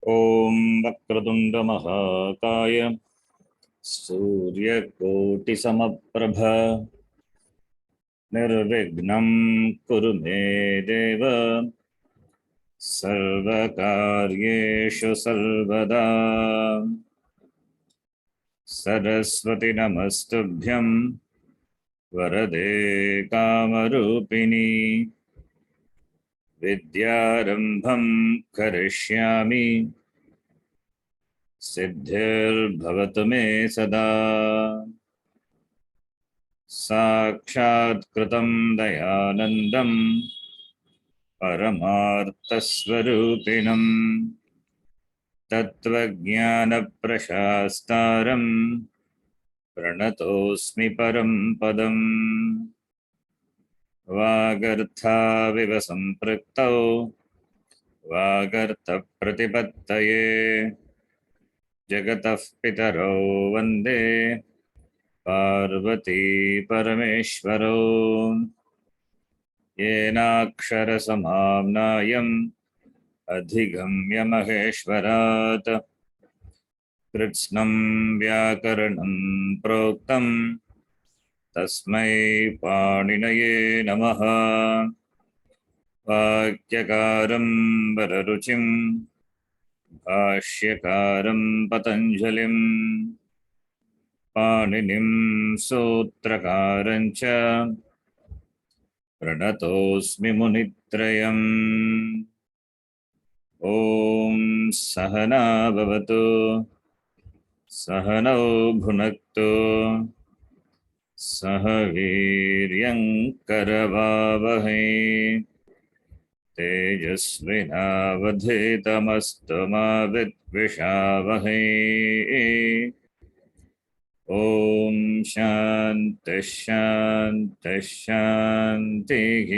ॐ वक्रतुण्ड महाकाय सूर्यकोटिसमप्रभ निर्विघ्नं कुरु मे देव सर्वकार्येषु सर्वदा। सरस्वती नमस्तुभ्यं वरदे कामरूपिणी विद्यारम्भं करिष्यामि सिद्धिर्भवतु मे सदा। साक्षात् कृतं दयानन्दं परमार्थस्वरूपिणं तत्त्वज्ञानप्रशास्तारं प्रणतोऽस्मि परं पदम्। वागर्थाविव सम्पृक्तौ वागर्थप्रतिपत्तये जगतः पितरौ वन्दे पार्वती परमेश्वरौ। येनाक्षरसमाम्नायम् अधिगम्य महेश्वरात् कृत्स्नं व्याकरणं प्रोक्तं तस्मै पाणिनये नमः। वाक्यकारं वररुचिं भाष्यकारं पतञ्जलिं पाणिनिं सूत्रकारं च प्रणतोऽस्मि मुनित्रयम्। ॐ सहना भवतु सहनौ भुनक्तु सह वीर्यं करवावहै तेजस्विनावधीतमस्तु मा विद्विषावहै। ॐ शान्तिः शान्तिः शान्तिः।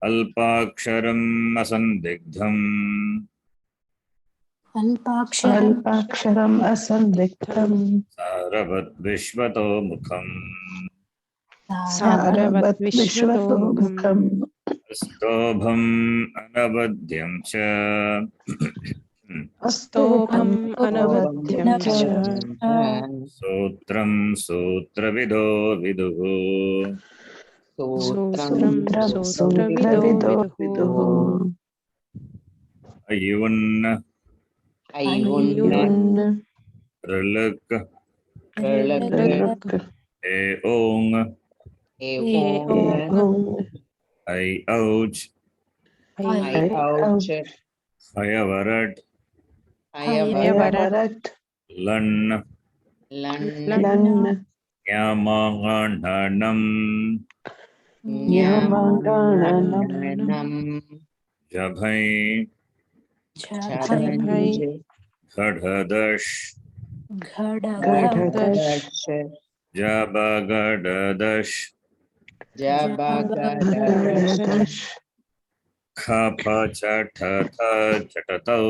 अल्पाक्षरम् असन्दिग्धम् अल्पाक्षरम् असन्दिग्धम् सारवद्विश्वतो मुखम् सारवद्विश्वतोमुखम् स्तोभम् अनवद्यं च स्तोभम् अनवद्यं च सूत्रं सूत्रविदो विदुः सूत्रं सूत्रविदो विदुः। अयुन् अयुन् ऋलक् ऋलक् एओङ् एओङ् ऐ औच् ऐऔच् हयवरट् हयवरट् लन् लन् ञामाङाण्डनं ञामाङाणनं जभै झभै घढदश् घढदश् जबगडदश् जबगडदश् खप चठथ चटतौ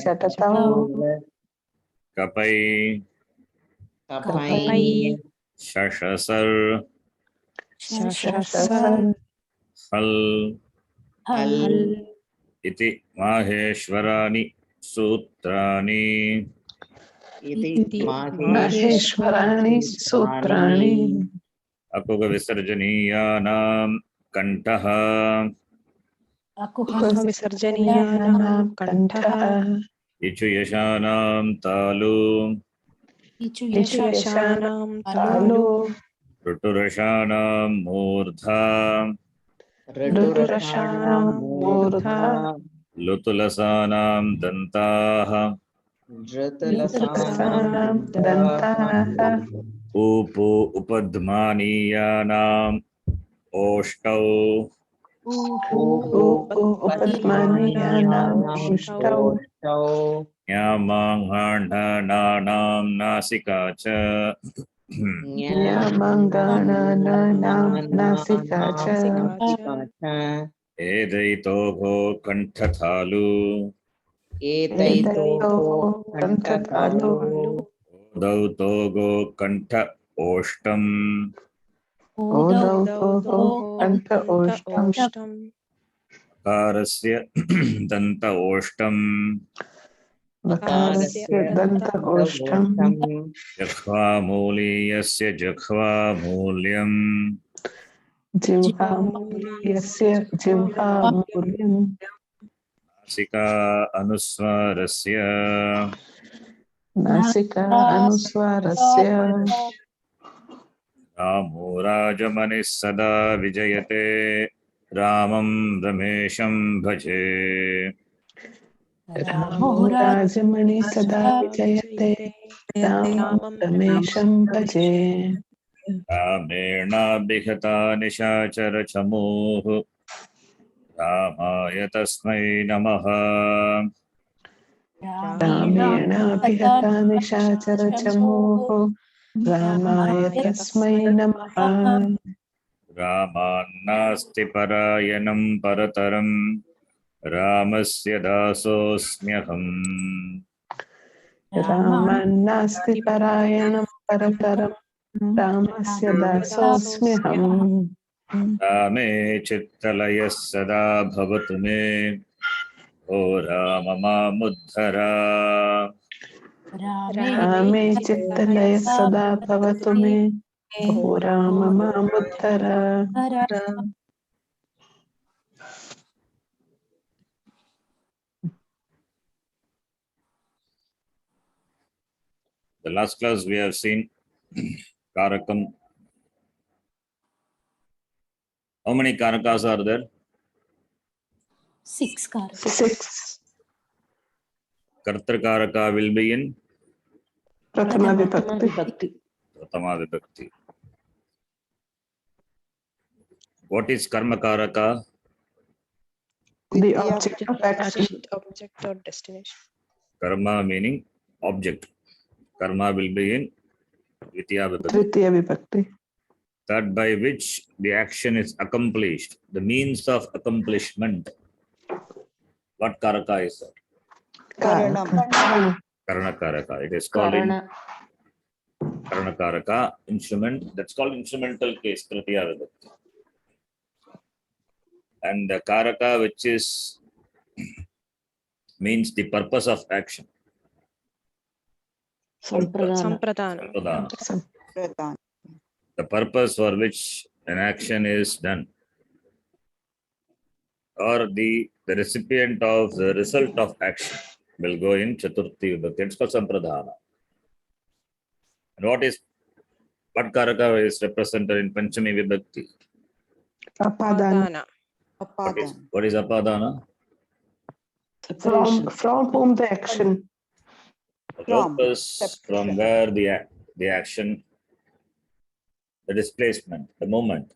चटतौ कपै कपै शशसर् शशसर् हल् हल् इति माहेश्वराणि सूत्राणि इति माहेश्वराणि सूत्राणि अकुगविसर्जनीयानां कण्ठः विसर्जनीयानां कण्ठः इचुयशानां तालु इचुयशानां तालु ऋटुरषाणां मूर्धा ऋटुरषाणां मूर्धा लुतुलसानां दन्ताः लुतुलसानां दन्ताः ऊपु उपध्मानीयानाम् ओष्ठौ उपध्मानीयानाम् ओष्ठौ ञामाङाण्डनानां नासिका च ञामाङाणानां नासिका च एदैतोः कण्ठतालु एतयोः कण्ठतालु Odau togo kantha oshtam. Odau toho kanta oshtam. Karasya danta oshtam. Vakarasya danta oshtam. Jakhva muliyasya jakhva mulyam. Jivha mulyasya jivha mulyam. Nasika anuswarasya. Nasika anuswarasya. Ramo rajamanis sada vijayate. Ramam ramesham bhaje. Ramo rajamani sada vijayate. Ramam ramesham bhaje. Ramena bhikata nishachar chamuh. Ramaya tasmai namaha. Ramena bhihata nishachara chamoho. Ramaya tasmai namaha. Ramannasti parayanam parataram. Ramasya dasosmyaham. Ramannasti parayanam parataram. Ramasya dasosmyaham. Rame chittalaya sada bhavatu me. O Rama mamuddhara. Rame chittalaya sada bhavatu me. O Rama mamuddhara. The last class we have seen Karakam. How many Karakas are there? 6 Karakas. 6. Kartakaraka will be in Prathama vibhakti. Pratama Vibhakti. What is Karmakaraka? The object of action. Object or destination. Karma meaning object. Karma will be in Dvitiya Vibhakti. Tritiya vibhakti. That by which the action is accomplished. The means of accomplishment. What Karaka is that? Karana. Karanakaraka. It is called in Karanakaraka instrument. That's called instrumental case, Tritiya Vibhakti. And the Karaka, which is means the purpose of action. Sampradana. Pradana. The purpose for which an action is done, or the recipient of the result of action will go in Chaturthi Vibhakti. It's called Sampradana. And what Karaka is represented in Panchami Vibhakti? Apadana. What is Apadana? From whom the action. The purpose from where the action, the displacement, the moment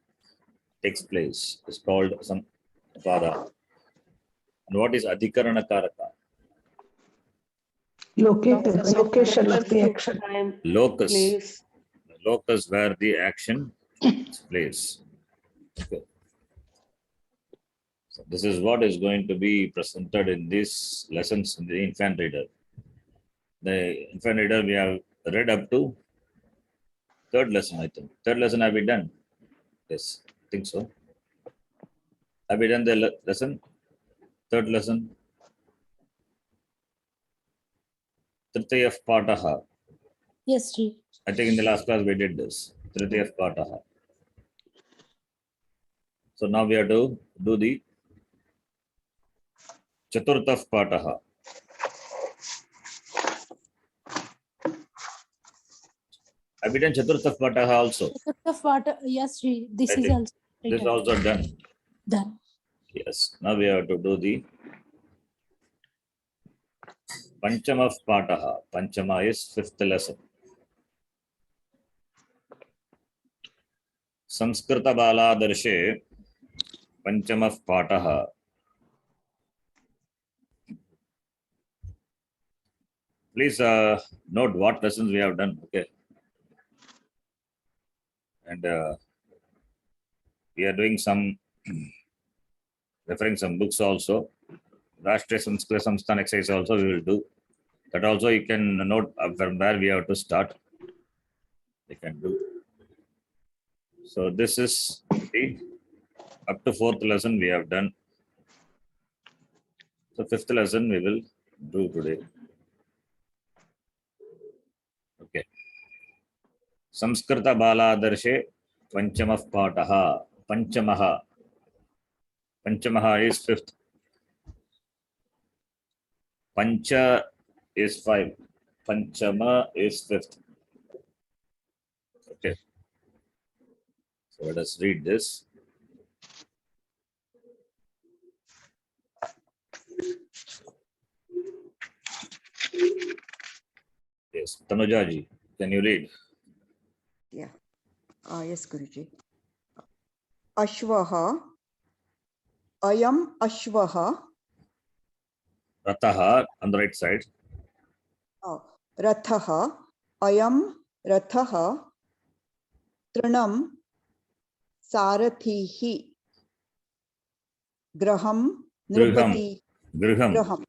takes place is called Apadana. And what is Adhikarana Karaka? Location of the action. Locus. The locus where the action takes place. Okay. So this is what is going to be presented in these lessons in the infant reader. The infant reader we have read up to 3rd lesson, I think. 3rd lesson have we done? Yes, I think so. Have we done the lesson? 3rd lesson? Tritiyah Pataha. Yes, Ji. I think in the last class we did this. Tritiyah Pataha. So now we have to do the Chaturtha Pataha. Have we done Chaturtha Pataha also? Yes, Ji. This I is think also this is written. also done. Done. Yes. Now we have to do the Panchama Pataha. Panchama is 5th lesson. Samskrita Bala Darshe Panchama Pataha. Please note what lessons we have done. Okay. And we are doing some referring some books also. Rashtriya Sanskrit Samsthan exercise also we will do. That also you can note from where we have to start. We can do. So this is the up to 4th lesson we have done. So 5th lesson we will do today. Okay. Samskrita Baladarshe Panchamah Pataha. Panchamaha. Panchamaha is 5th. Pancha is 5. Panchama is 5th. Okay. So let us read this. Yes, Tanujaji, can you read? Yeah. Yes, Guruji. Ashvaha. Ayam Ashvaha. Rataha on the right side. Rathaha. Ayam Rathaha. Trinam Sarathihi. Graham Nripati. Griham. Graham.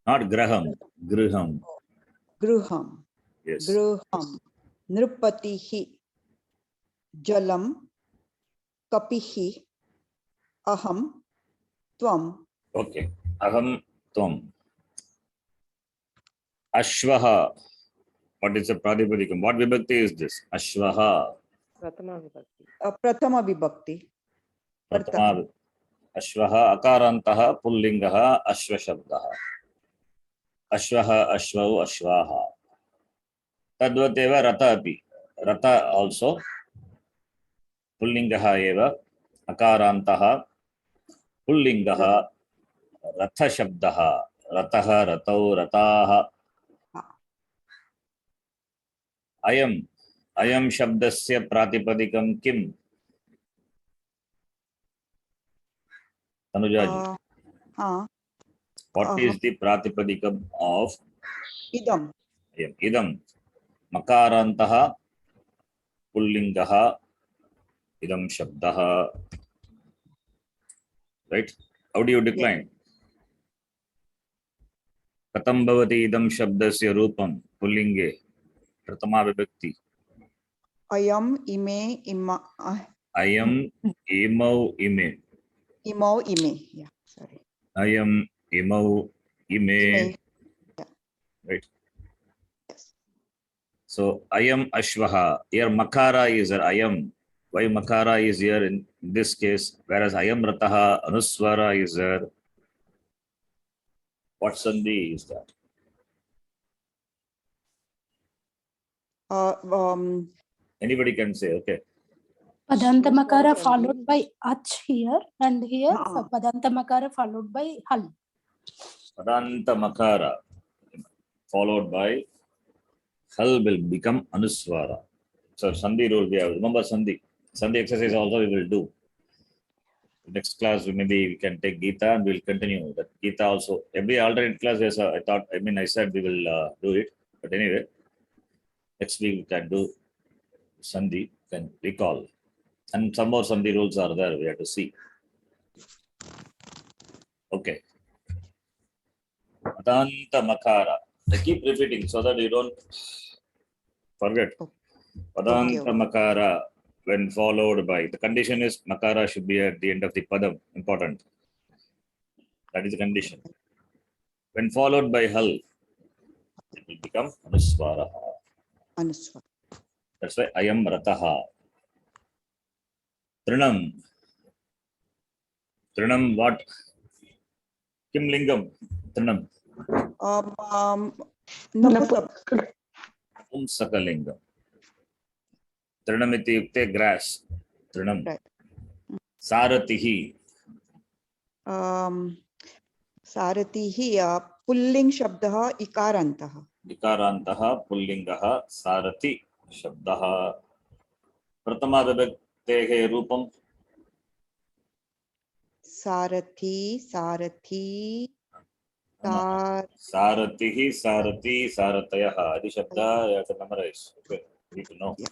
Not Graham. Griham. Gruham. Yes. Gruham. Nripatihi. Jalam. Kapihi. Aham. Tvam. Okay. Aham Tvam. Ashvaha. What is the Pradipadikam? What vibhakti is this? Ashvaha. Pratama vibhakti. Pratama vibhakti. Pratama. Ashvaha akarantaha pullingaha ashvashabdaha. Ashvaha ashvau ashvaha. Tadvateva rata api. Rata also. Pullingaha eva. Akarantaha. Pullingaha. Ratha shabdaha. Rataha ratau rataha. Ayam. Ayam shabdasya pratipadikam kim? Tanujaji. What is the pratipadikam of Idam. ayam? Idam. Makarantaha. Pullingaha. Idam shabdaha. Right? How do you decline? Katam bhavati idam shabdasya rupam pullinge pratama vibhakti. Ayam ime ima. Ayam imau ime. Imau ime. Yeah, sorry. Ayam imau ime. Ime. Yeah. Right. Yes. So ayam ashvaha. Here makara is there. Ayam. Why makara is here in this case? Whereas ayam rataha anuswara is there. What sandhi is that? Anybody can say, okay. Padantamakara followed by ach here, and here Uh-uh. Padantamakara followed by hal. Padanta makara followed by hal will become anuswara. So sandhi rule we have. Remember sandhi. Sandhi exercise also we will do. Next class maybe we can take Gita and we'll continue that. Gita also. Every alternate class yes, I said we will do it. But anyway, next week we can do sandhi, can recall. And some more sandhi rules are there. We have to see. Okay. Padanta makara. I keep repeating so that you don't forget. Padanta makara when followed by, the condition is makara should be at the end of the padam. Important. That is the condition. When followed by hal, it will become anuswara. Anuswara. That's why ayam rataha. Trinam. Trinam what? Kim lingam? Trinam. Napusak. Umsakalingam. Trinam iti yukte grass. Trinam. Right. Saratihi. Saratihi pulling shabdaha ikarantaha. Ikarantaha pullingaha sarati shabdaha. Pratama vibhaktehe rupam. Sarathi, Sarathi, Saratihi, Sarati, Saratayaha. Adi Shabda, you have to memorize. Okay, you need to know. Yeah.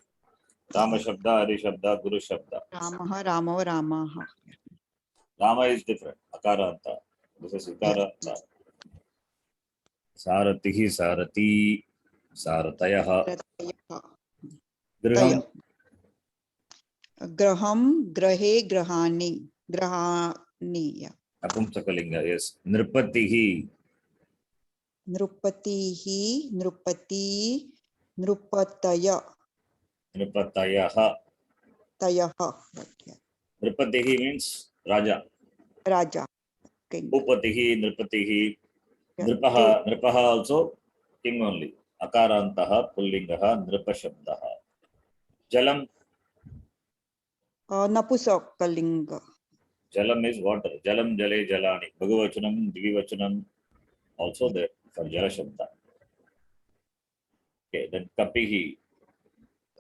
Rama Shabda, Adi Shabda, Guru Shabda. Ramaha, Ramo, Ramaha. Rama is different. Akaranta. This is Ikaranta. सारथिः सारथी सारथयः सारथयः गृहं गृहं गृहे गृहाणि गृहाणि नपुंसकलिंग यस नृपतिः नृपतिः नृपति नृपतय नृपतयः तयः नृपतिः means राजा राजा king भूपतिः नृपतिः नृपः king. नृपः also king only अकारान्तः पुल्लिङ्गः नृपशब्दः जलं नपुंसकलिंग जलम is water jalam jale jalani bhagavachanam dvivachanam also there for jala shabda. Okay, then kapihi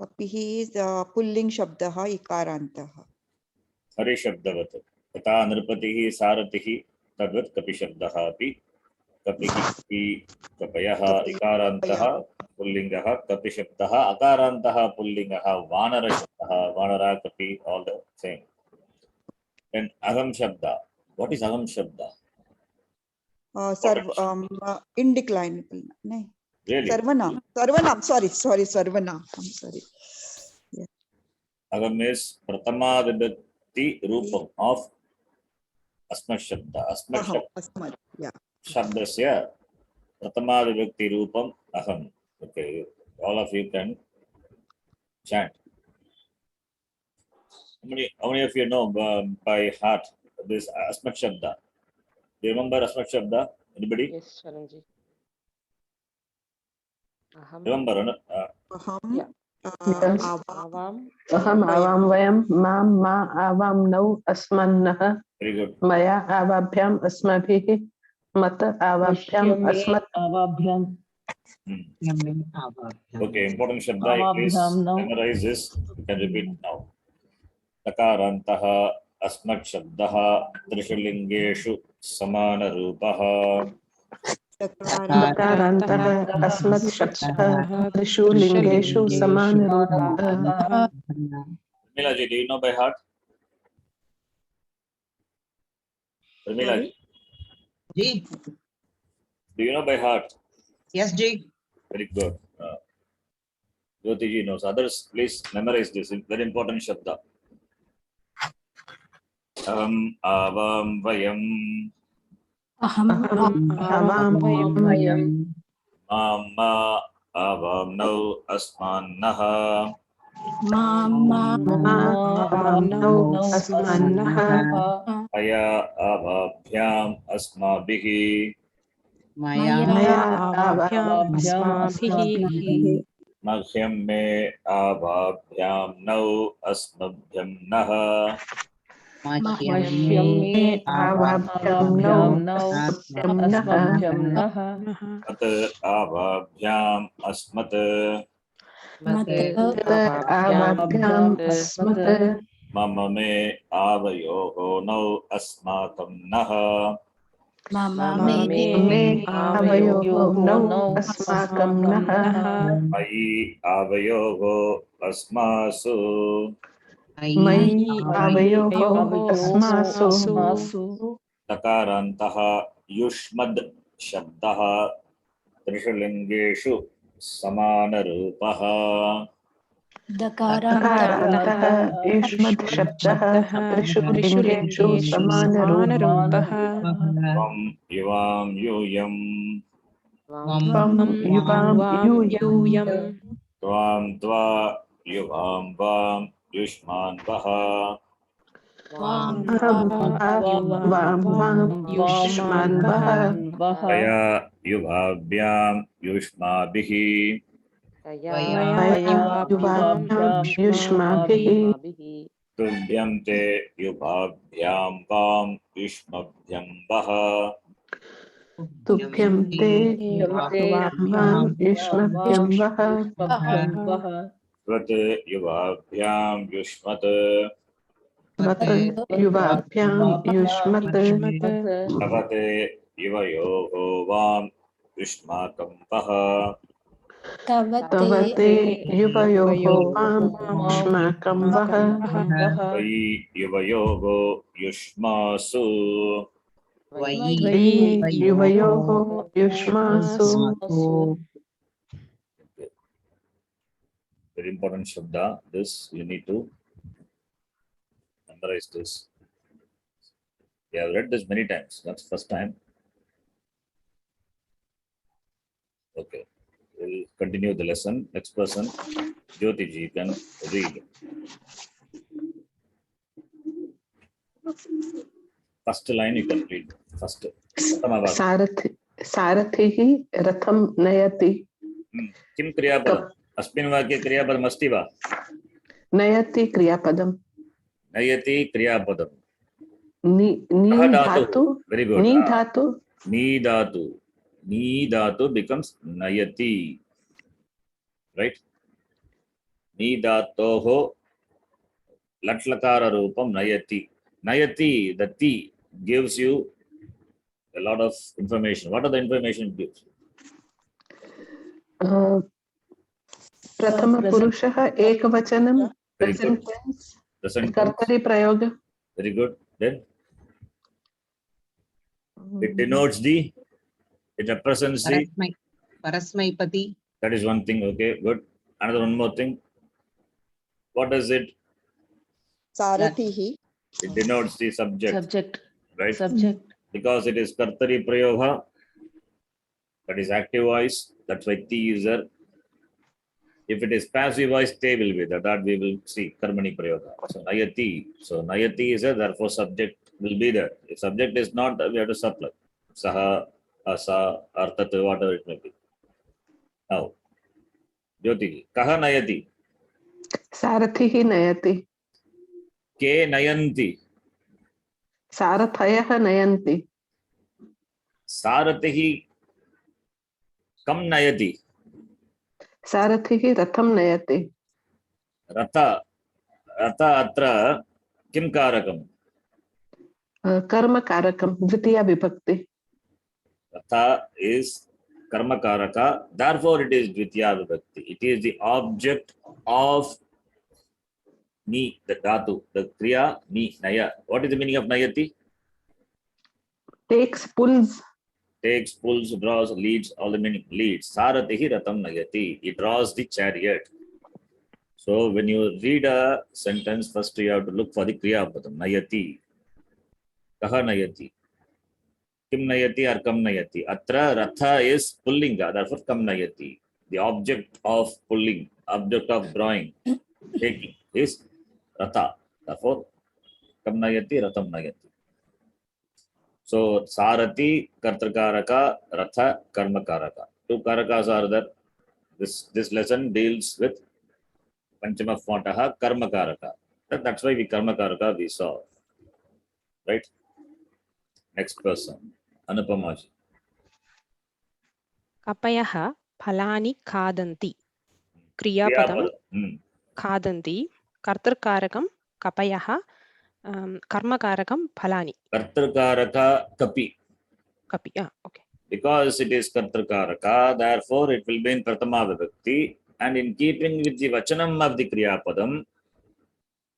कपिः is pulling शब्दः इकारन्तः हरि शब्दवत् तथा नृपतिः सारथिः तद्वत् कपि शब्दः अपि कपिः कपि कपयः इकारान्तः पुल्लिङ्गः कपि शब्दः अकारान्तः पुल्लिङ्गः वानर शब्दः वानरा कपि all the same. Then aham shabda. What is aham shabda? सर्व इनडिक्लाइनेबल नहीं Really? सर्वनाम सर्वनाम सॉरी सर्वनाम I'm sorry Aham is pratama vibhakti rupam of asmat shabda. Asmat अस्मत् या shabdasya pratama vibhakti rupam aham. Okay, all of you can chant. How many of you know by heart this asmat shabda? Do you remember asmat shabda? Anybody? Yes, Sharanji. Aham, Remember? अहं Yeah. Yes. avam, अहम् आवां वयं मां मा आवां नौ अस्मन्नः Very good. मया आवाभ्याम् अस्माभिः मत आवाभ्याम् अस्मत् Hmm. Okay, important shabda. Please memorize this. You can repeat now. तकारान्तः अस्मत् शब्दः त्रिषु लिङ्गेषु समानरूपः नकारान्तः अस्मत् शब्दः त्रिषु लिङ्गेषु समानरूपः Pramila ji, do you know by heart? Pramila ji, ji do you know by heart? Yes ji Very good. Jyoti ji knows. Others, please memorize this. Very important shabda. Aham avam vayam aham आवां वयं mamma avam nau asmannah mama नौ अस्मन्नः aya avabhyam asmabhihi मया मया आवाभ्याम् अस्माभिः मह्यं मे avabhyam nau asmabhyam nah मह्यं मे आवाभ्यां नौ अस्मभ्यं नः mat avabhyam asmat mat आवाभ्याम् अस्मत् mama me avayoho nau asmakam nah mama मे मे आवयोः नौ अस्माकं नः मयि आवयोहो अस्मासु मयि आवयोः अस्मासु तकारान्तः युष्मद् शब्दः त्रिषु लिङ्गेषु समानरूपः दकारान्तः युष्मद् शब्दः त्रिषु लिङ्गेषु समानरूपः त्वं युवां यूयं त्वं युवां यूयं त्वां त्वा युवां वां युष्मान् वः अहं वां वां युष्मान् वः त्वया युवाभ्यां युष्माभिः मया युवाभ्यां युष्माभिः तुभ्यं ते युवाभ्यां वां युष्मभ्यं वः तुभ्यं ते वां युष्मभ्यं वः त्वत् युवाभ्यां युष्मत् वत् युवाभ्यां युष्मत् तवते युवयोः वां युष्माकं वः तव ते युवयोः वां युष्माकं वः त्वयि युवयोः युष्मासु त्वयि युवयोः युष्मासु Very important shabda. This you need to memorize this. We have read this many times. That's first time. Okay. We'll continue the lesson. Next person, Jyoti ji, you can read. First line you can read. First. सारथिः रथं नयति किं क्रियापदम्? अस्मिन् वाक्ये क्रियापदम् अस्ति वा? नयति क्रियापदं नयति क्रियापदम्. नि कः धातु Very good. नि धातु Ni dhatu. Ni dhatu becomes nayati. Right? Ni dhatoho latlakara rupam nayati. Nayati, the ti gives you a lot of information. What are the information it gives? प्रथमपुरुषः एकवचनं Very present good. tense Present tense. कर्तरि प्रयोग Very good. Then it denotes the, it represents the, Parasmaipati. that is one thing. Okay, good. Another one more thing. What is it? Saratihi. It denotes the subject. Subject. Right? Subject. Because it is kartari prayoga, that is active voice, that's why ti is there. If it is passive voice, te will be there. That we will see, karmani prayoga. So nayati. So nayati is there, therefore subject will be there. If subject is not, we have to supply. Saha, asa, artat, whatever it may be. Now, Jyoti, kaha nayati? सारथिः नयति Ke nayanti? सारथयः नयन्ति Saratihi kam nayati? सारथिः रथं नयति Ratha, Ratha atra kim karakam? कर्मकारकं द्वितीया विभक्ति Ratha is karma karaka, therefore it is dvitiya vibhakti. It is the object of ni, the dhatu, the kriya, ni, naya. What is the meaning of nayati? takes pulls Takes, pulls, draws, leads, all the meaning. Leads. Saratihi ratam nayati. It draws the chariot. So when you read a sentence, first you have to look for the kriya padam. Nayati. Kaha nayati? Kim nayati or kam nayati? Atra ratha is pullinga, therefore kam nayati. The object of pulling, object of drawing, taking is ratha. Therefore, kam nayati, ratam nayati. So, sarati, kartakaraka, ratha, karmakaraka. Two karakas are there. This lesson deals with panchama fontaha, karmakaraka. That's why we karmakaraka we saw. Right? Next person. Anupamaji. कपयः फलानि खादन्ति क्रियापदं Hmm. खादन्ति कर्तृकारकं कपयः कर्मकारकं फलानि Kartakaraka kapi. कपि okay Because it is kartakaraka, therefore it will be in pratama vibhakti, and in keeping with the vachanam of the kriyapadam,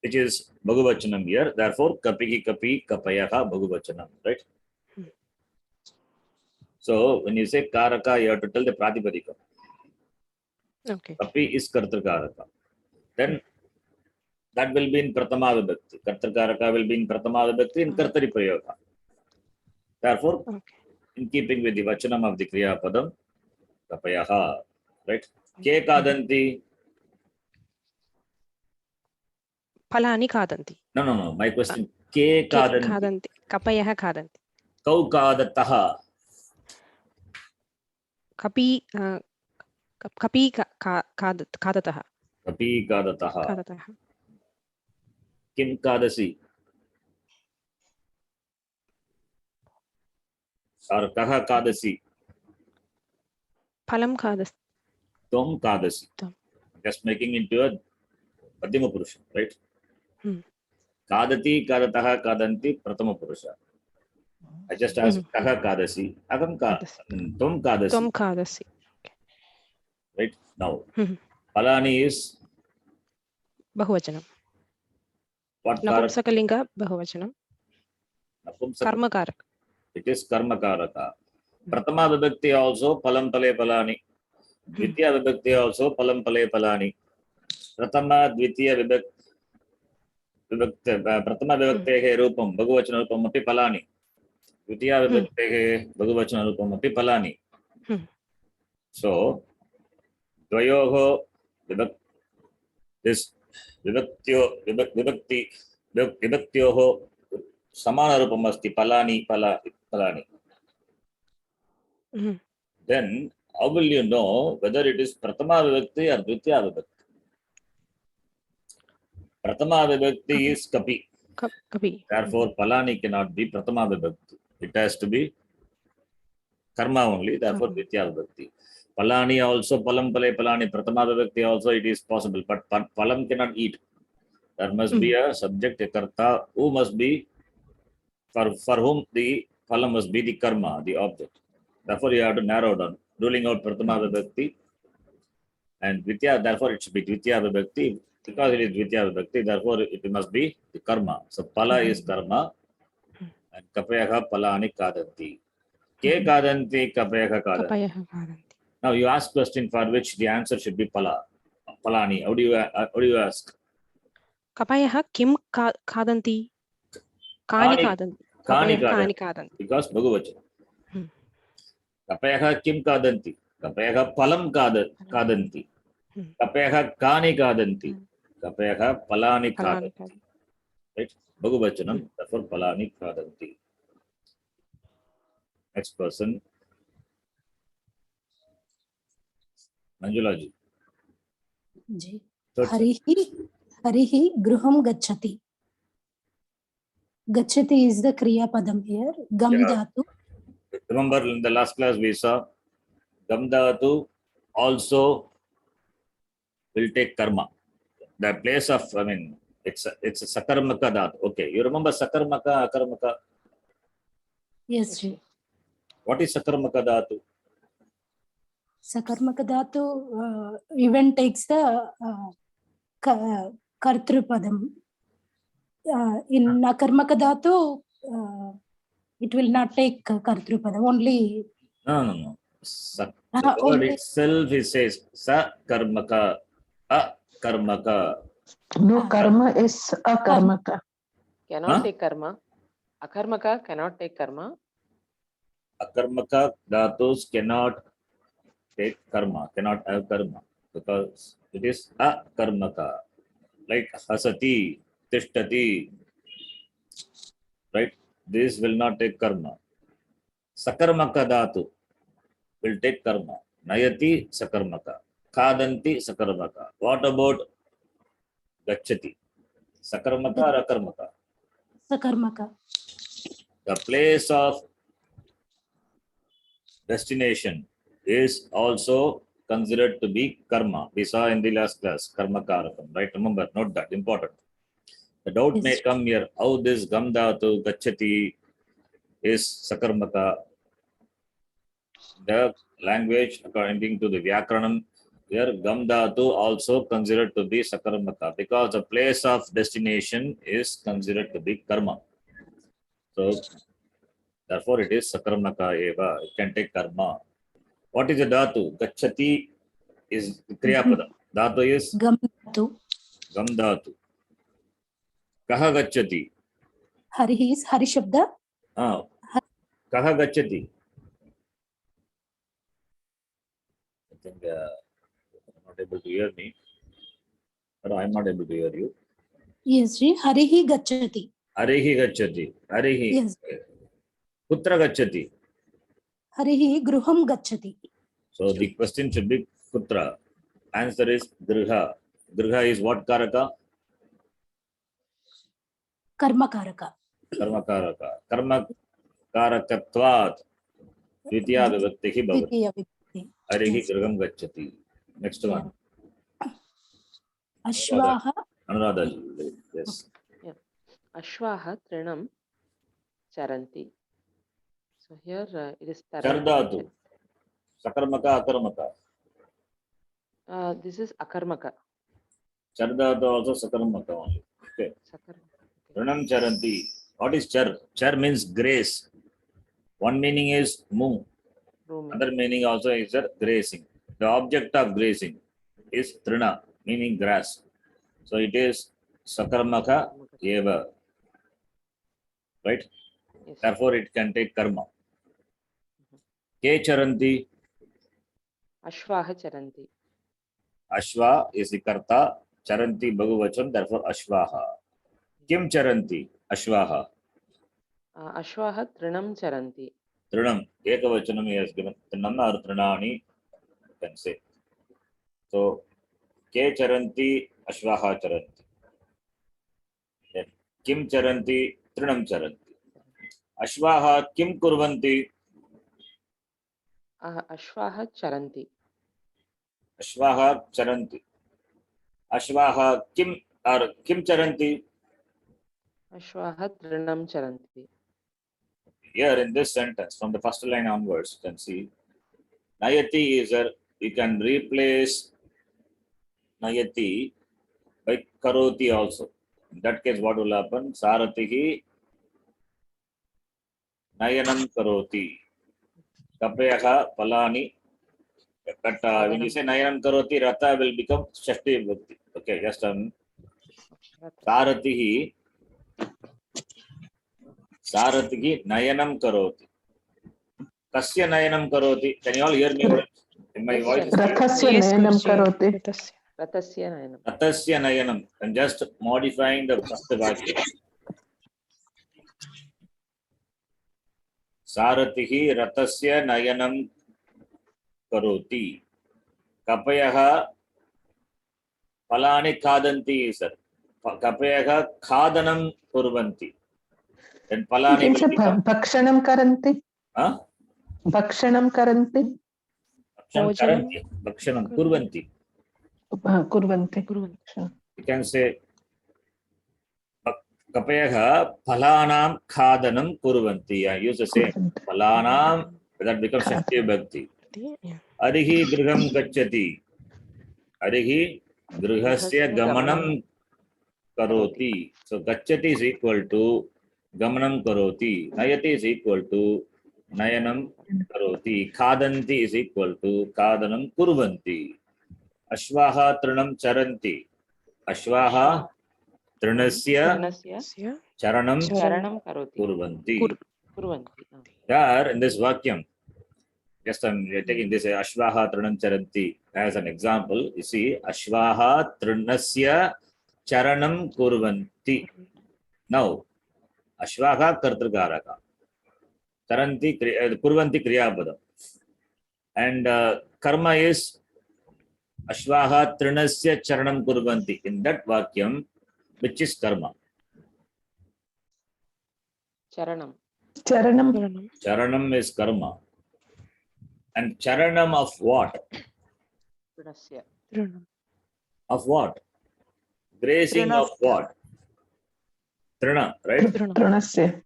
which is bhagavachanam here, therefore kapi kapayaha bhagavachanam, right? So when you say karaka, you have to tell the pratipadika. Okay Kapi is kartakaraka. Then that will be in pratama vibhakti. Kartakaraka will be in pratama vibhakti in kartari prayoga. Therefore, okay in keeping with the vachanam of the kriya padam, kapayaha, right? Ke kadanti? फलानि खादन्ति No. My question. Ke kadanti? खादन्ति कपयः खादन्ति Kau kadataha? कपि कपि खादतः Kapi kadataha. खादतः Kim kadasi? Or kaha kadasi? फलं खादति Tom kadasi. Tom. Just making into a Madhyama Purusha, right? Kadati, kadataha, kadanti, Pratama Purusha. I just asked kaha kadasi. Agam tom kadasi. त्वं खादसि Right? Now, Palani is बहुवचनं what karaka? नपुंसकलिङ्ग बहुवचनं Napumsaka. कर्मकारक It is karma karaka. Prathama vibhakti also palam pale palani. Dvitiya vibhakti also palam pale palani. Prathama dvitiya प्रथम विभक्तेः रूपं बहुवचनरूपमपि फलानि द्वितीया विभक्तेः बहुवचनरूपमपि फलानि सो द्वयोः विभक्त्योः समानरूपम् अस्ति फलानि फलानि then how will you know whether it is prathama vibhakti or dvitiya vibhakti? Prathama vibhakti is kapi. Kapi. Therefore, palani cannot be prathama vibhakti. It has to be karma only. Therefore, dvitiya vibhakti. Palani also palam pale palani. Prathama vibhakti also it is possible, but palam cannot eat. There must be a subject, a karta, who must be for whom the palam must be the karma, the object. Therefore, you have to narrow down, ruling out prathama vibhakti and dvitiya. Therefore, it should be dvitiya vibhakti. Because it is dvitiya vibhakti, therefore it must be the karma. So pala is karma and kapayaha palani kadanti. Ke kadanti kapayaha kadanti. Kapayaha kadanti. Now you ask question for which the answer should be palani. How do you ask? Kapayaha kim kadanti? Kani kadanti. Kani kadanti. Because Bhagavachana. Kapayaha kim kadanti. Kapayaha palam kadanti. Kapayaha kani kadanti. Kapayaha palani kadanti. Right? Bhagavachanam, therefore palani kadanti. Next person. Manjula ji. जी हरिहि गृहं गच्छति. Gachati is the kriya padam here. Gam dhatu. Remember in the last class we saw gam dhatu also will take karma. The place of, I mean, it's a sakarmaka dhatu. Okay, you remember sakarmaka, akarmaka? Yes, ji. What is sakarmaka dhatu? Sakarmaka dhatu even takes the kartru padam. In akarmaka dhatu, it will not take kartru padam. Only. No. The word itself it says sakarmaka, akarmaka. No, karma is akarmaka. Cannot take karma. Akarmaka cannot take karma. Akarmaka dhatus cannot take karma, cannot have karma, because it is akarmaka. Like hasati, tishtati, right? This will not take karma. Sakarmaka dhatu will take karma. Nayati sakarmaka. Khadanti sakarmaka. What about gachati? Sakarmaka or akarmaka? Sakarmaka. The place of destination is also considered to be karma. We saw in the last class, karma karakam, right? Remember, note that, important. The doubt may come here, how this gam dhatu gachati is sakarmaka. The language, according to the Vyakaranam, here gam dhatu also considered to be sakarmaka, because the place of destination is considered to be karma. So, therefore, it is sakarmaka eva. It can take karma. What is the dhatu? Gachati is kriyapada. Dhatu is Gam dhatu. gam dhatu. Kaha gachati? Harihi is Hari Shabda. Kaha gachati? I think you're not able to hear me. But I'm not able to hear you. Yes, ji. Harihi gachati. Harihi gachati. Harihi. Yes. Kutra gachati? Harihi gruham gachati. So the question should be kutra. Answer is griha. Griha is what karaka? Karma karaka. Karma karaka. Karma karakatvat. Dvitiya vibhaktihi bhavati. Dvitiya vibhakti. Harihi griham gachati. Next one. Ashvaha. Anuradha ji. Yes. Ashvaha trinam charanti. So here it is Chardhatu. Sakarmaka, akarmaka. This is akarmaka. Chardhatu also sakarmaka only. Okay. Trinam charanti. What is char? Char means grace. One meaning is move. Roaming. Other meaning also is that grazing. The object of grazing is trina, meaning grass. So it is sakarmaka eva. Right? Yes. Therefore, it can take karma. Ke charanti. Ashvaha charanti. Ashva is the karta. Charanti Bhagavachan, therefore Ashvaha. Kim charanti? Ashvaha. Ashvaha trinam charanti. Trinam. Ekavachanam he has given. Trinam or Trinani, you can say. So, Ke charanti, Ashvaha charanti. Then, Kim charanti, Trinam charanti. Ashvaha kim kurvanti? Ashvaha charanti. Ashvaha charanti. Ashvaha kim or kim charanti? Ashvaha trinam charanti. Here in this sentence, from the first line onwards, you can see Nayati is a, you can replace Nayati by Karoti also. In that case, what will happen? Saratihi Nayanam Karoti. Kapayaha Palani. But when you say Nayanam Karoti, Ratha will become Shashti Vibhakti. Okay, just Saratihi Nayanam Karoti. Kasya Nayanam Karoti. Can you all hear me? In my voice is clear? Rathasya Yes, nayanam Guruji. karoti. Rathasya. Ratasya nayanam. Ratasya Nayanam. I'm just modifying the first Vakya. Saratihi Ratasya Nayanam Karoti. Kapayaha Palani Khadanti, sir. Kapayaha Khadanam Kurvanti. Then Palani You will can say become. bhakshanam karanti. Huh? Bhakshanam karanti. Bhojanam. Bhakshanam Kurvanti. Kurvanti. Kurvanti. You can say Kapayaha Palanam Khadanam Kurvanti. I use the same. Palanam, that becomes Shashti Bhakti. Yeah. Arihi Griham Gacchati. Arihi Grihasya Gamanam Karoti. So Gacchati is equal to Gamanam Karoti. Nayati is equal to Nayanam Karoti. Khadanti is equal to Khadanam Kurvanti. Ashvaha Trinam Charanti. Ashvaha Trinasya Trinasya Charanam charanam karoti. Kurvanti. Kurvanti. There in this Vakyam, just I'm taking this Ashvaha Trinam Charanti as an example. You see, Ashvaha Trinasya Charanam Kurvanti. Now, Ashvaha Kartakaraka. Charanti Kurvanti Kriyapadam. And karma is Ashvaha Trinasya Charanam Kurvanti. In that Vakyam, which is karma? Charanam. Charanam. Charanam. Charanam is karma. And charanam of what? Trinasya. Trinam. Of what? Grazing Trina. of what? Trina, right? Trinasya.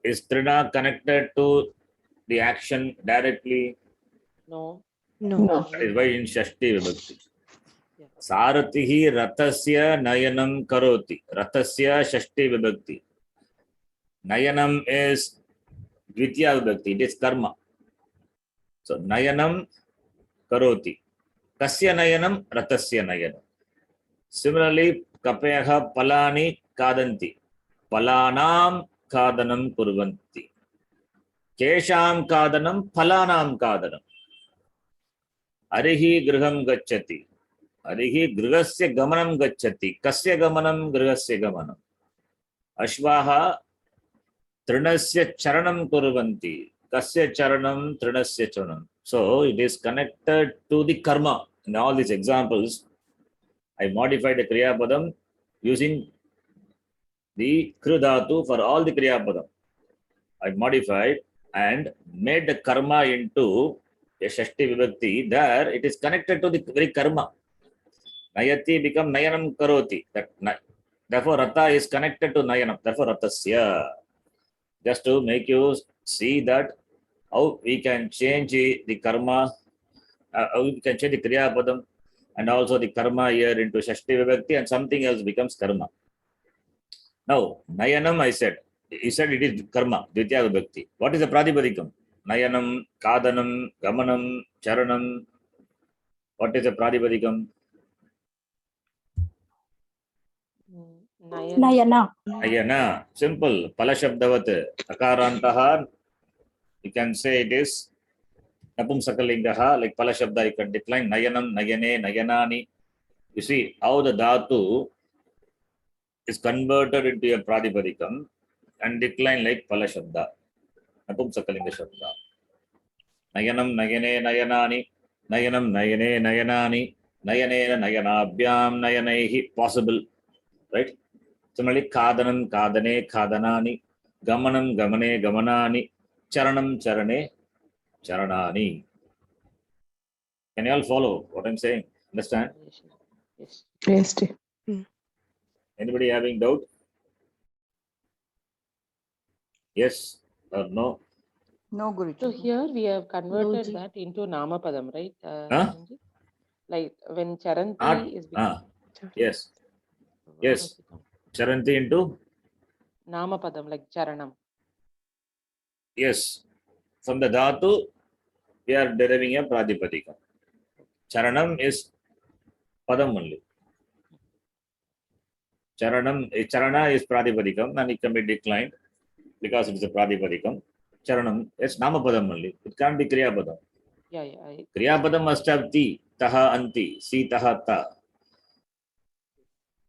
Is Trina connected to the action directly? No. No. No. That is why in Shashti Vibhakti. Yeah. Saratihi Ratasya Nayanam Karoti. Ratasya Shashti Vibhakti. Nayanam is Dvitiya Vibhakti. It is karma. So Nayanam Karoti. Kasya Nayanam? Ratasya Nayanam. Similarly, Kapayaha Palani Kadanti. Palanam Kadanam Kurvanti. Kesham Kadanam Palanam Kadanam. Arihi Griham Gacchati. Arihi Grigasya Gamanam Gacchati. Kasya Gamanam Grigasya Gamanam. Ashvaha Trinasya Charanam Kurvanti. Kasya Charanam Trinasya Charanam. So it is connected to the karma. In all these examples, I modified the Kriya Padam using the Krudhatu for all the Kriya Padam. I modified and made the karma into a Shashti Vibhakti. There it is connected to the very karma. Nayati become Nayanam Karoti. Therefore, Ratha is connected to Nayanam. Therefore, Ratasya. Just to make you see that how we can change the karma, how we can change the Kriya Padam and also the karma here into Shashti Vibhakti and something else becomes karma. Now, Nayanam I said, he said it is karma, Dvitiya Vibhakti. What is the Pradipadikam? nayanam, kadanam, gamanam, charanam. What is the pradipadikam? Nayan. Nayana. Nayana. Simple. Palashabdavat. Akarantaha. You can say it is napumsakalingaha, like Palashabda, you can decline Nayanam, Nayane, Nayanani. You see how the dhatu is converted into a pradipadikam and decline like Palashabda, napumsakalinga shabda. Nayanam, Nayane, Nayanani, Nayanam, Nayane, Nayanani, Nayanena, Nayanabhyam, Nayanaihi, possible, right? Similarly, Kadanam, Kadane, Kadanani, Gamanam, Gamane, Gamanani, Charanam, Charane, Charanani. Can you all follow what I'm saying? Understand? Yes. Yes, dear. Anybody having doubt? Yes or no? No, So Guruji. here we have converted Guruji. that into Namapadam, right? Huh? Sanjeev? Like when Charanti Not, is yes. What Yes. does it come? Charanti into? Namapadam, like Charanam. Yes. From the dhatu, we are deriving a pradipadika. Charanam is padam only. Charana is pradipadikam and it can be declined because it is a pradipadikam. Charanam is namapadam only. It can't be kriyapadam. Yeah. Kriyapadam must have ti, taha, anti, si, taha, ta.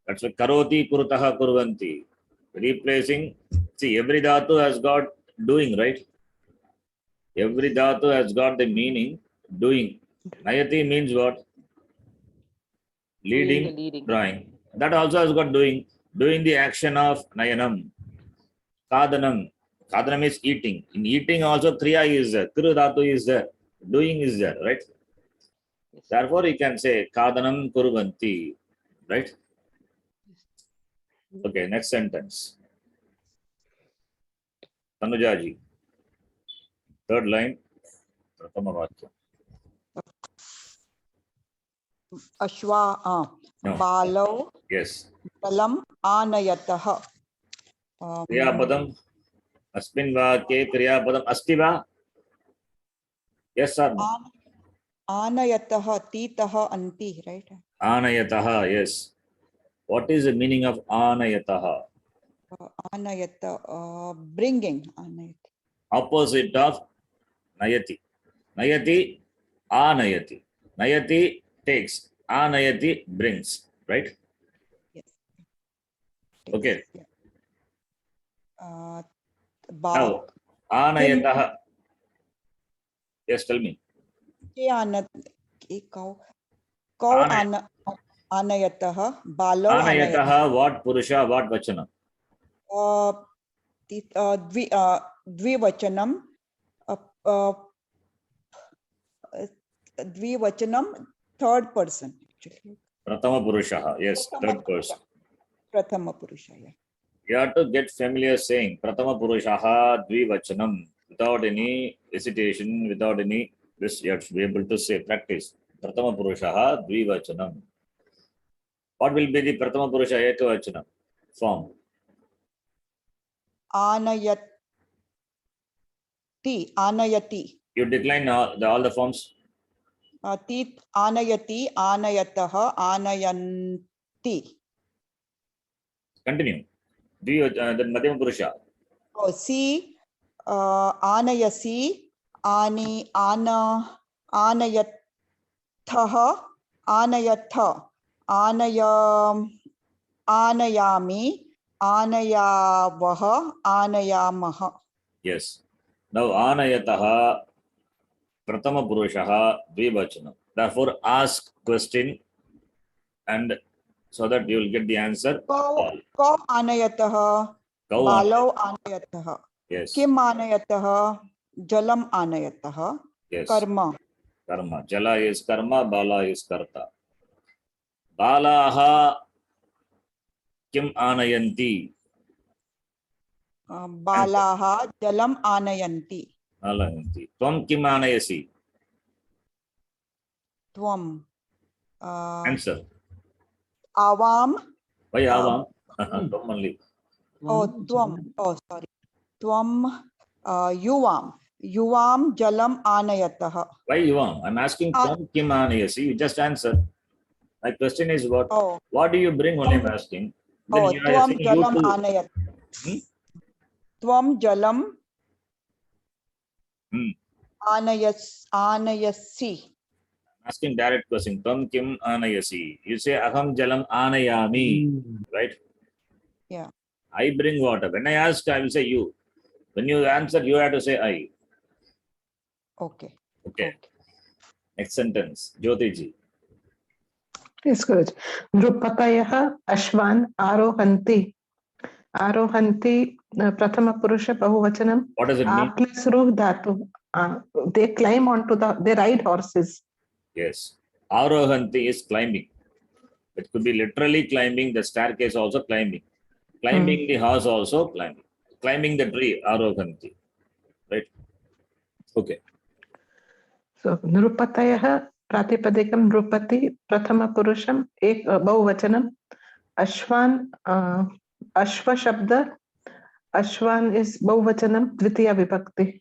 That's why karoti, kurutaha, kurvanti. Replacing, see, every dhatu has got doing, right? Every dhatu has got the meaning doing. Nayati means what? Doing the Leading, leading. drawing. That also has got doing the action of nayanam. Kadanam. Kadanam is eating. In eating also kriya is there. Kru dhatu is there. Doing is there, right? Yes. Therefore, you can say kadanam kurvanti, right? Okay, next sentence. Tanujaji. Third line. Prathama vakya. Ashwa, No. Balau, Yes. Balam, Anayataha. Kriyapadam. Asmin vakye kriyapadam asti va? Yes or no? Anayataha, Titaha, Anti, right? Anayataha, yes. What is the meaning of anayataha? Anayata, bringing. Anayata. Opposite of nayati. Nayati, anayati. Nayati takes. Anayati brings. Right? Yes. Okay. Yeah. Now, anayataha. Yes, tell me. Anayataha, Balau, Anayataha, what purusha, what vachana? Dvivachanam, Dvivachanam, third person, actually. Prathama purusha. Yes, third person. Prathama Purusha, yeah. You have to get familiar saying Prathama purusha dvivachanam without any hesitation, without any this. You have to be able to say, practice. Prathama purusha dvivachanam. What will be the Prathama purusha ekavachanam form? Anayati, Anayati. You decline all the forms. Tit, Anayati, Anayataha, Anayanti. Continue. Then Madhyama purusha. Oh, si, Anayasi, Anayathaha, Anayatha, Anayami, Anayavaha, Anayamaha. Yes. Now anayataha Prathama purusha dvivachanam. Therefore, ask question and so that you will get the answer. Kau Anayataha, Kau Balau Anayataha. Yes. Kim Anayataha, Jalam Anayataha, Yes. Karma. Karma. Jala is karma, bala is karta. Balaha kim anayanti. Balaha, Jalam Anayanti. Anayanti. Tvam kim anayasi. Tvam. Answer. Avam. Why avam? Tvam only. Oh, Tvam. Oh, sorry. Tvam. Yuvam. युवां जलम् आनयतः. Why Yuvam? I'm asking Tvam Kim Anayasi. You just answer. My question is Oh, what do you bring only I'm asking. Then oh, you are त्वं saying you जलम् too. आनयत. Hmm? त्वं जलम् Hmm. आनयसि. Asking direct question. Tvam Kim Anayasi. You say Aham Jalam Anayami. Right? Yeah. I bring water. When I ask, I will say you. When you answer, you have to say I. Okay. Okay. Next sentence. Jyotiji. Yes, Guruji. Nrupatayah Ashwan Arohanti. Arohanti, Prathama Purusha Bahuvachanam. What does it mean? A plus Ruh Dhatu. They climb onto they ride horses. Yes. Arohanti is climbing. It could be literally climbing the staircase, also climbing. Climbing the horse, also climbing. Climbing the tree, Arohanti. Right? Okay. So, Nrupatayah, Pratipadikam, Nrupati, Prathama Purusham, Bahuvachanam. Ashwan, Ashwa Shabda. Ashwan is Bahuvachanam, Dvitiya Vibhakti.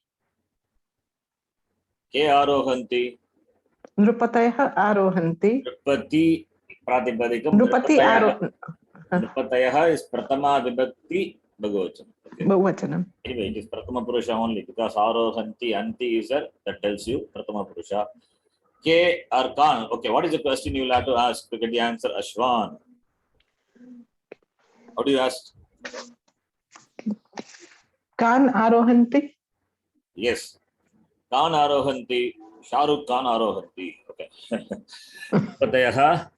Ke Arohanti. Nrupatayah Arohanti. Nrupati Pratipadikam. Nrupati Nrupatayah is Pratama Vibhakti Bhagavachanam. Okay. Bahuvachanam. Anyway, it is Pratama Purusha only because Arohanti, Anti is there. That tells you Pratama Purusha. K or Khan. Okay, what is the question you will have to ask to get the answer? Ashwan. How do you ask? Khan Arohanti. Yes. Khan Arohanti. Shahrukh Khan Arohanti. Okay. Patayaha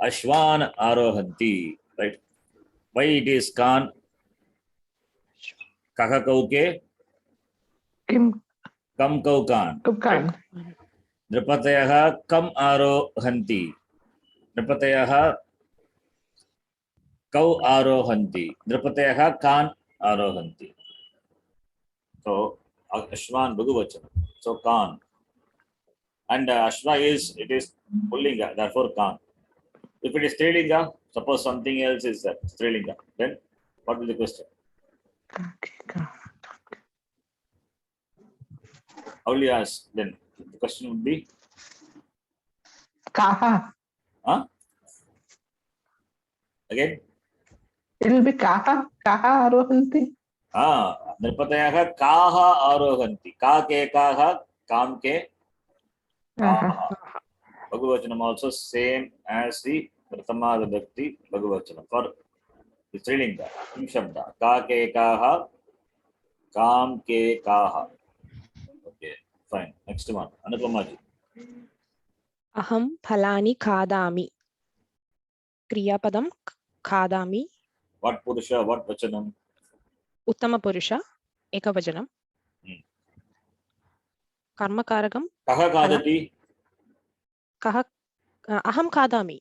Ashwan Arohanti. Right. Why it is Khan? Kaka Kauke. Kim Kam Kaukan. Khan. Nrupatayaha Kam Arohanti. Nrupatayaha Kau Arohanti. Nrupatayaha Khan Arohanti. So Ashwan Bhagavachanam. So Khan. And Ashwa is Pullinga, therefore Khan. If it is Strilinga, suppose something else is Strilinga, then what will the question? How will you ask then? The question would be? Kaha. Huh? Again? It will be Kaha. Kaha Arohanti. Nrupatayaha Kaha Arohanti. Ka ke Kaha, Kam ke Kaha. Bhagavachanam also same as the Pratama Vibhakti Bhagavachanam. For the Strilinga, Kim Shabda. Ka ke Kaha, Kam ke Kaha. Okay, fine. Next one. Anupamaji. Aham phalani khadami. Kriyapadam khadami. What Purusha, what Vachanam? Uttama Purusha, Ekavajanam. Karmakarakam. Kaha Kadati? Kaha Aham khadami.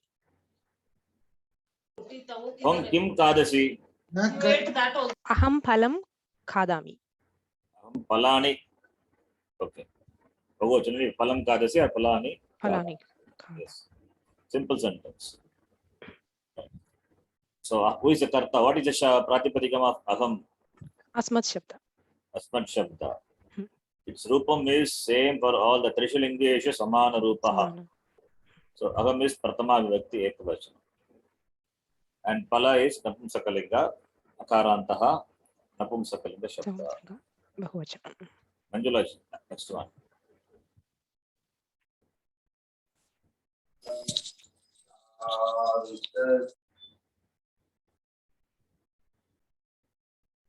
Hum Kim Kadasi? Aham phalam khadami. Palani. Okay. Bhagavachanam, Palam Kadasi or Palani? Phalani. Yes. Simple sentence. So, who is the Karta? What is the Pratipadikam of Aham? Asmat Shabda. Asmat Shabda. Its Rupam is same for all the Trishalingeshya Samana Rupaha. So, Aham is Pratama Vibhakti Ekavachanam. And Pala is Napumsakalinga, Akarantaha, Napumsakalinga Shabda. Bahuvachanam. Manjula, next one.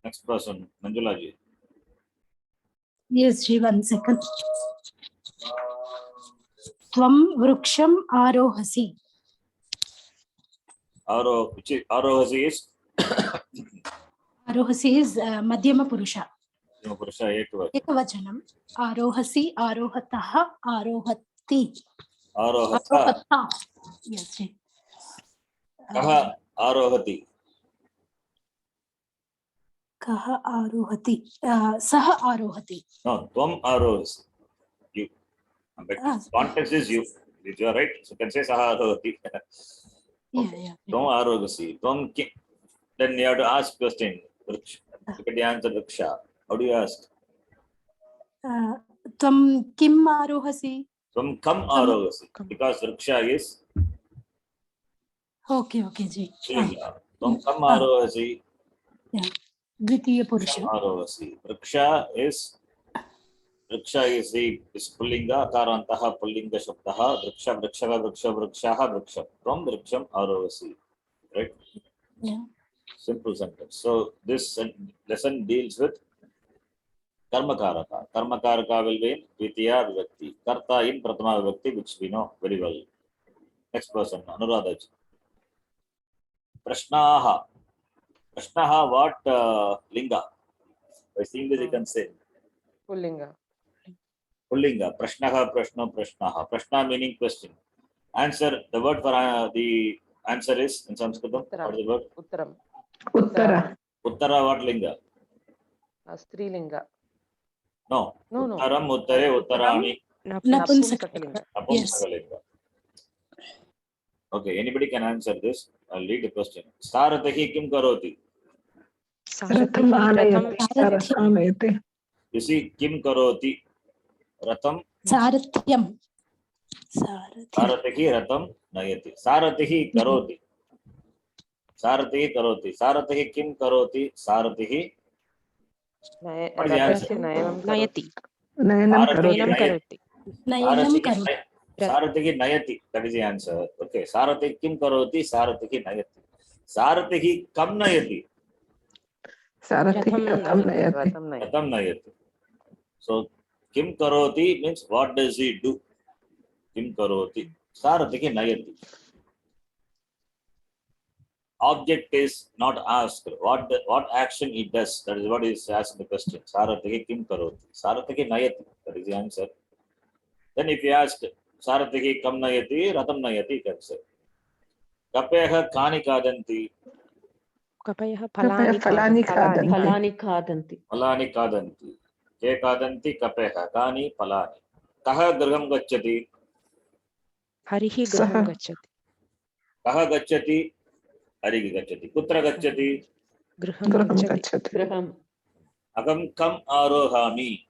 Next person, Manjula ji. Yes, Ji, 1 second. Tvam vruksham arohasi. Which is Arohasi is Arohasi is Madhyama Purusha. Purusha Ekavachanam. Ekavachanam. Arohasi, arohataha, arohati. Arohata. Arohata. Yes, Ji. Kaha Arohati. Kaha arohati. Saha arohati. No, Tvam Arohasi. You. But context is you. You are right. So you can say Saha Arohati. Yeah. Tvam Arohasi. Tvam Kim. Then you have to ask question. Look at the answer, Vriksha. How do you ask? त्वं किम् आरोहसि? Tvam kam arohasi. Because vriksha is okay okay ji Shrilinga. Tvam kam arohasi. द्वितीय पुरुष Arohasi. Vriksha is pullinga. Akarantah pullinga shabdaha. Vriksha vrikshava vriksha vrikshaha vriksha. Tvam vriksham arohasi. Right? Yeah. Simple sentence. So this lesson deals with Karmakaraka. Karmakaraka will be in Dvitiya Vibhakti. Karta in Prathama Vibhakti, which we know very well. Next person, Anuradha. Prashnaha. Prashnaha, what linga? By seeing this, you can say. Pullinga. Pullinga. Prashnaha, prashno, prashnaha. Prashna meaning question. Answer, the word for the answer is in Sanskritam. What is the word? Uttaram. Uttara. Uttara, what linga? Strilinga. No. No, no. Uttaram, uttare, uttarami. नपुंसकलिंग Napumsakalinga. Okay, anybody can answer this. I'll read the question. Saratahi kim karoti? Ratham anayati. Saratham. Anayati. You see, kim karoti? Ratham. सारथ्यम Saratahi ratham nayati. Saratahi karoti. Saratahi karoti. Saratahi kim karoti? Saratahi. What is the answer? नयति Nayanam नयनं karoti. करोति नयनं करोति Saratahi nayati. That is the answer. Okay. Saratahi kim karoti? Saratahi nayati. Saratahi kam nayati? Sarathi ratham nayati. Ratham nayati. So kim karoti means what does he do? Kim karoti. Saratahi nayati. Object is not asked. What action he does? That is what is asked in the question. Saratahi kim karoti. Saratahi nayati. That is the answer. Then if you ask Saratahi kam nayati, ratham nayati, you can say. Kapeha kani kadanti. कपयः Falani फलानि khadanti. फलानि खादन्ति. Falani kadanti. Ke kadanti kapeha kani falani. Kaha graham gacchati. हरिः सः गृहं गच्छति Kaha gacchati. Harihi gacchati. Kutra gacchati. गृहं Graham गच्छति gacchati. गृहम्. Agam kam arohami.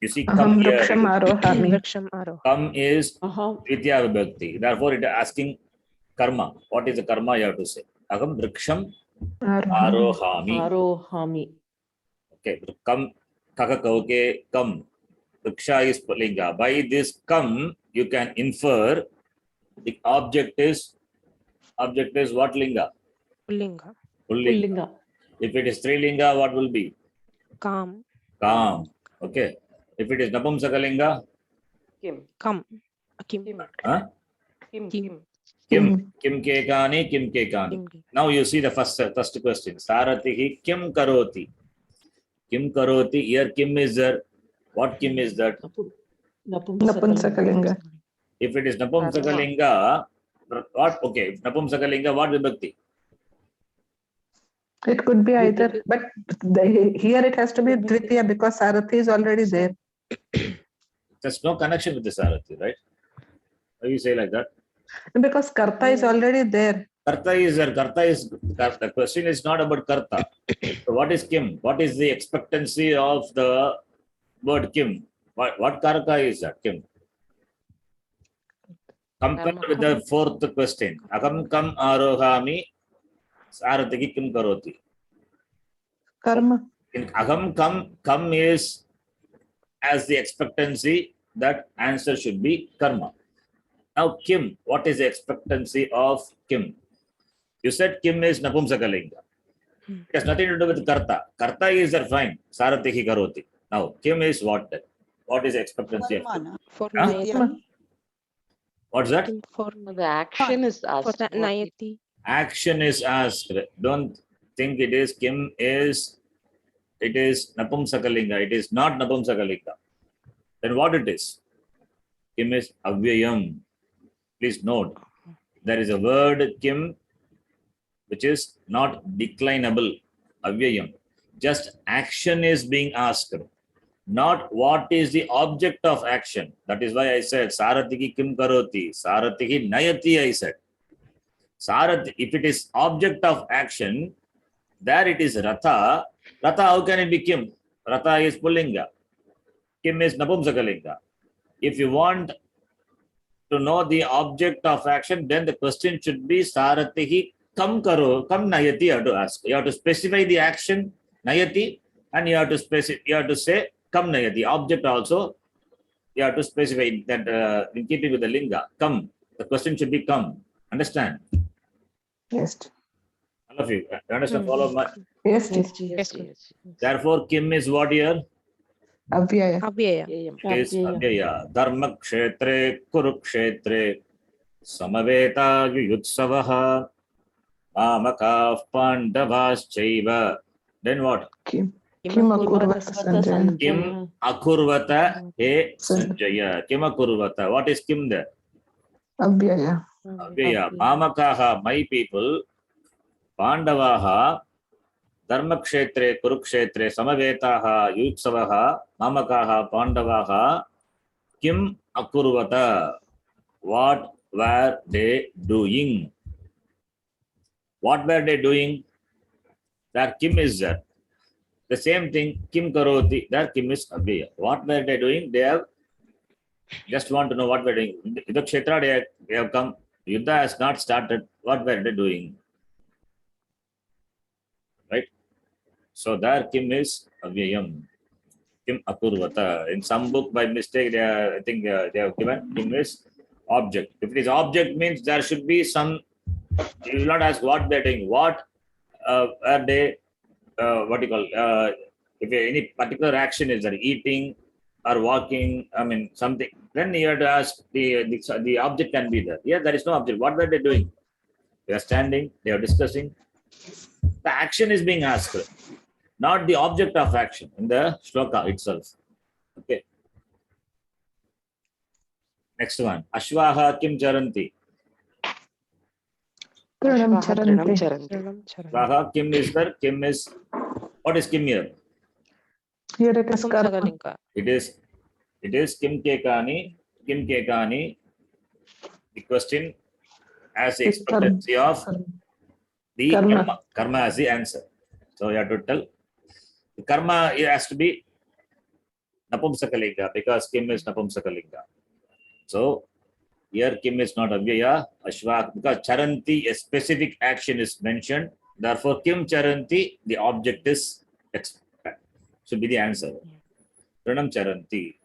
You see, Aham come here. vriksham arohami. वृक्षम् आरोह Come is अहं Dvitiya Vibhakti. Therefore, it is asking karma. What is the karma you have to say? Agam vriksham arohami. आरोहामि. Okay, come, okay, come. Vriksha is Linga. By this come, you can infer the object is what Linga? पुल्लिङ्ग Pullinga. पुल्लिङ्ग. If it is Strilinga, what will be? काम Kam. Okay. If it is Napumsakalinga, किं कम किं किं huh? किं किं Kim. Kim kekani, kim kekani. किं Now you see the first question. Saratihi kim karoti. Kim karoti. Here kim is there. What kim is that? Napunsakalinga. If it is Napumsakalinga, what? Okay, if Napumsakalinga, what vibhakti? It could be either, but here it has to be Dvitiya because Sarathi is already there. There's no connection with the Sarathi, right? Why you say like that? Because Karta is already there. Karta is there. The question is not about Karta. So what is Kim? What is the expectancy of the word Kim? What Karaka is that? Kim. Compare with the fourth question. Agam kam arohami. Saratihi kim karoti. Karma. In agam kam is as the expectancy that answer should be karma. Now kim, what is the expectancy of kim? You said kim is Napumsakalinga. It has nothing to do with karta. Karta is there, fine. Saratihi karoti. Now kim is what then? What is the expectancy of kim? for Huh? नयति What's that? for The action is asked. for नयति Action is asked. Don't think it is kim is. It is Napumsakalinga. It is not Napumsakalinga. Then what it is? Kim is avyayam. Please note, there is a word kim which is not declinable. Avyayam. Just action is being asked. Not what is the object of action. That is why I said Saratihi kim karoti. Saratihi nayati, I said. Sarathi, if it is object of action, there it is Ratha. Ratha, how can it be kim? Ratha is Pullinga. Kim is Napumsakalinga. If you want to know the object of action, then the question should be Saratihi kam nayati. You have to ask. You have to specify the action nayati, and you have to say kam nayati. Object also you have to specify that in keeping with the linga. Come. The question should be come. Understand? Yes. All of you. You understand? Follow my. Yes. Yes, Guru. Therefore, Kim is what here? Avyaya. Abhyaya. It is Avyaya. Dharma kshetre kurukshetre samaveta yuyutsavaha mamakav pandavas chaiva. Then what? Kim Kim akurvata Sanjaya. Kim akurvata he Sanjaya. Kim akurvata. What is Kim there? Avyaya. Avyaya. Mamakaha, my people. Pandavaha. Dharmakshetre, Kurukshetre, Samavetaha, Yutsavaha, Mamakaha, Pandavaha, Kim Akurvata. What were they doing? What were they doing? There Kim is there. The same thing, Kim Karoti, there Kim is Abhyaya. What were they doing? They have just want to know what we're doing. The Kshetra, they have come. Yuddha has not started. What were they doing? Right? So there Kim is Avyayam. Kim Akurvata. In some book by mistake, I think they have given Kim is object. If it is object means there should be some, you will not ask what they are doing. What are they, what do you call, if any particular action is there, eating or walking, I mean something, then you have to ask the object can be there. Yeah, there is no object. What were they doing? They are standing, they are discussing. The action is being asked, not the object of action in the shloka itself. Okay. Next one. Ashvaha kim charanti. Trinam Trinam charanti. charanti. Trinam charanti. Ashvaha kim is there. Kim is, what is kim here? Here it is karma. Napumsakalinga. It is kim kekani. Kim kekani. The question as the Is expectancy of the Karma. karma as the answer. So you have to tell. The karma it has to be Napumsakalinga because Kim is Napumsakalinga. So here Kim is not Avyaya, Ashva, because Charanti, a specific action is mentioned. Therefore, Kim Charanti, the object is should be the answer. Pranam Charanti.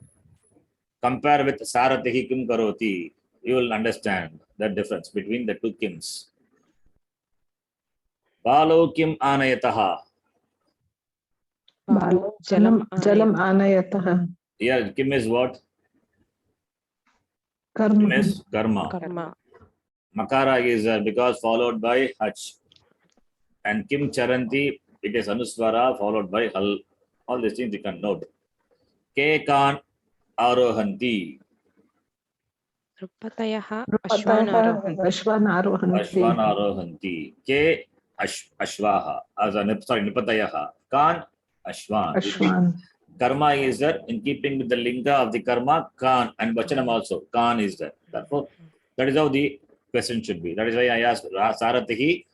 Compare with Saratihi Kim Karoti, you will understand the difference between the two Kims. Balo Kim Anayataha. Balo jalam anayataha. Here Kim is what? Kim Karma. is karma. Karma. Makara is because followed by Hach. And Kim Charanti, it is Anuswara followed by Hal. All these things you can note. Ke Kan Arohanti. Rupatayaha Rupataha Ashvanarohanti. Ashvan Ashvanarohanti. Arohanti. Ke Ashvaha. As a Nipatayaha. Kan Ashvan. Ashwan. Karma is there in keeping with the linga of the karma, Kan, and Vachanam also. Kan is there. Therefore, that is how the question should be. That is why I asked Saratihi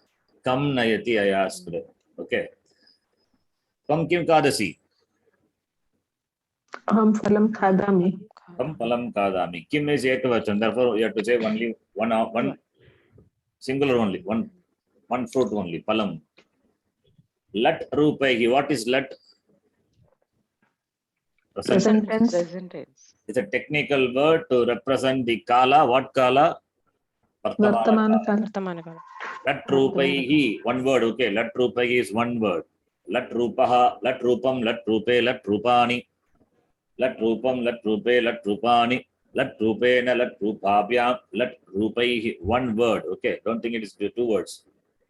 Kam Nayati, I asked. Okay. Kam Kim Kadasi. Aham phalam khadami. Kam Palam Kadami. Kim is Ekavachan. Therefore, you have to say only one singular only, one fruit only, Palam. Lat Rupahi. What is Lat? Present tense. Present tense. It's a technical word to represent the Kala. What Kala? Vartamana kala. Vartamanakala. Lat Rupaihi. One word, okay. Lat Rupaihi is one word. Lat Rupaha, Lat Rupam, Lat Rupe, Lat Rupani. Lat Rupam, Lat Rupe, Lat Rupani. Lat Rupena, Lat Rupabhyam, Lat Rupaihi. One word, okay. Don't think it is two words.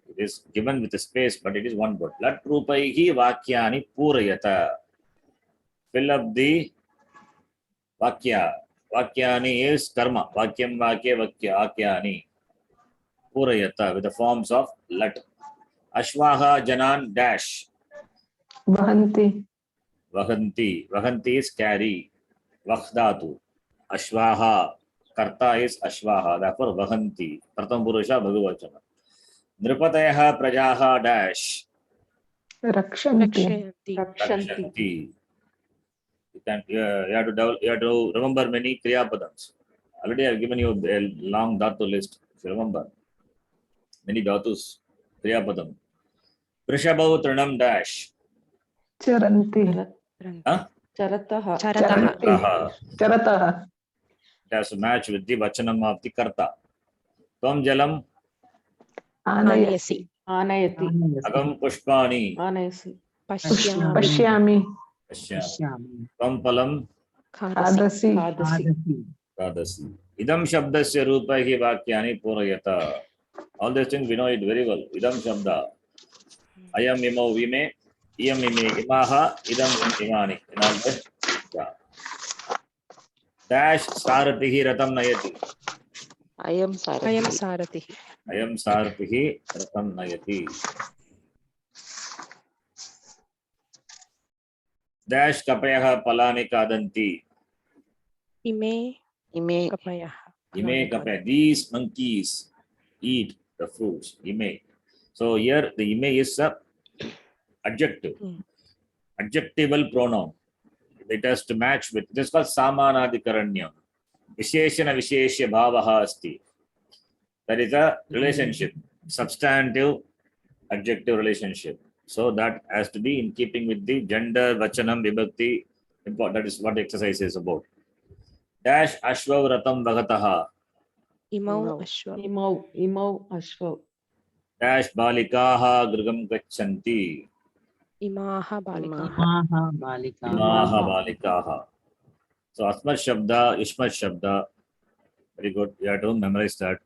It is given with a space, but it is one word. Lat Rupaihi Vakyani Purayata. Fill up the Vakya. Vakyani is karma. Vakyam Vakya Vakyani. Purayata with the forms of lat. Ashvaha Janan dash. Vahanti. Vahanti. Vahanti is carry. Vakhdatu. Ashvaha. Karta is Ashvaha. Therefore Vahanti. Pratham Purusha Bhagavachana. Nripatayaha Prajaha dash. Rakshanti. Rakshayanti. Rakshanti. You have to you have to remember many Kriya Padams. Already I have given you a long dhatu list. If you remember, many dhatus. Kriya Padam. Prishabhav Trinam dash. Charanti. Huh? Charatah. Charatah. Taha. Charatah. It has to match with the Vachanam of the Karta. Tvam Jalam Anayasi. Anayati. Agam Pushpani. Anayasi. Pashyami. Pashyami. Pashyami. Tvam Palam Khadasi. Khadasi. Khadasi. Kadasi. Idam Shabdasya Rupa hi Vakyani Purayata. All these things we know it very well. Idam Shabda. Ayam Imau Vime. Iyam Ime Imaha. Idam Imani. In all the dash Saratihi Ratam Nayati. Ayam Sarati. Ayam Saratihi. Ayam Saratihi Ratam Nayati. Dash Kapayaha Palani Kadanti. Ime Ime. kapayah. Ime Kapaya. These monkeys eat the fruits. Ime. So here the ime is a adjective. Adjectival pronoun. It has to match with. This is called Samanadikaranya. Visheshana Visheshya Bhavaha Asti. That is a relationship. Substantive adjective relationship. So that has to be in keeping with the gender, vachanam, vibhakti. That is what exercise is about. Dash Ashvav Ratam Bhagataha. Imau Ashwa. Imau Ashva. Dash Balikaha Grigam Gachanti. Imaha Balika. Maha Balika. Imaha Balikaha. So Asmat Shabda, Ishmat Shabda. Very good. You have to memorize that.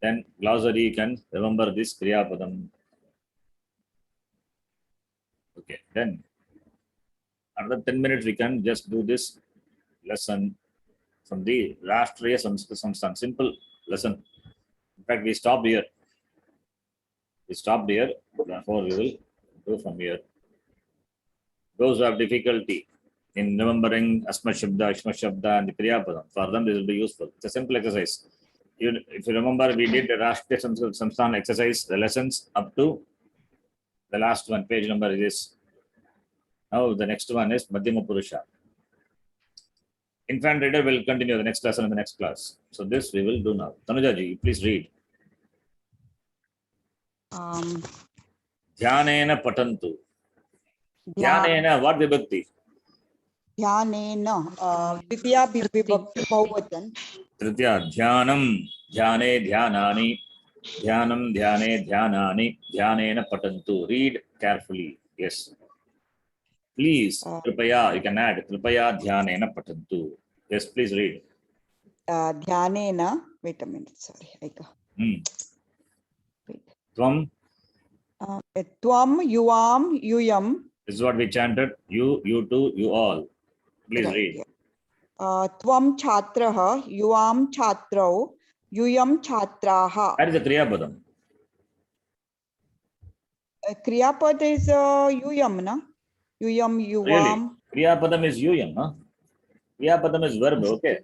Then glossary, you can remember this Kriya Padam. Okay. Then another 10 minutes we can just do this lesson from the Rashtriya Samsthan. Simple lesson. In fact, we stopped here. Therefore, we will go from here. Those who have difficulty in remembering Asma Shabda, Ishma Shabda, and the Kriya Padam, for them this will be useful. It's a simple exercise. If you remember, we did the Rashtriya Samsthan exercise, the lessons up to the last one, page number is this. Now the next one is Madhyama Purusha. Infant reader will continue the next lesson in the next class. So this we will do now. Tanujaji, please read. Dhyanena patantu. Dhyanena, what vibhakti? Dhyanena. Vidya vibhakti Bahuvachan. Tritiya, dhyanam, dhyane, dhyanani, dhyanam, dhyane, dhyanani, dhyanena patantu. Read carefully. Yes. Please, kripaya, you can add. Kripaya dhyanena patantu. Yes, please read. Dhyanena. Wait a minute. Sorry. I go. Wait. Tvam, Tvam yuam yuyam. this is what we chanted. You two, you all. Please read. Tvam chatraha yuam chatrau yuyam chatraha. That is the Kriya Padam. Kriyapad is yuyam, na? Yuyam Really? yuam. Kriya Padam is yuyam, huh? Kriya Padam is verb, okay?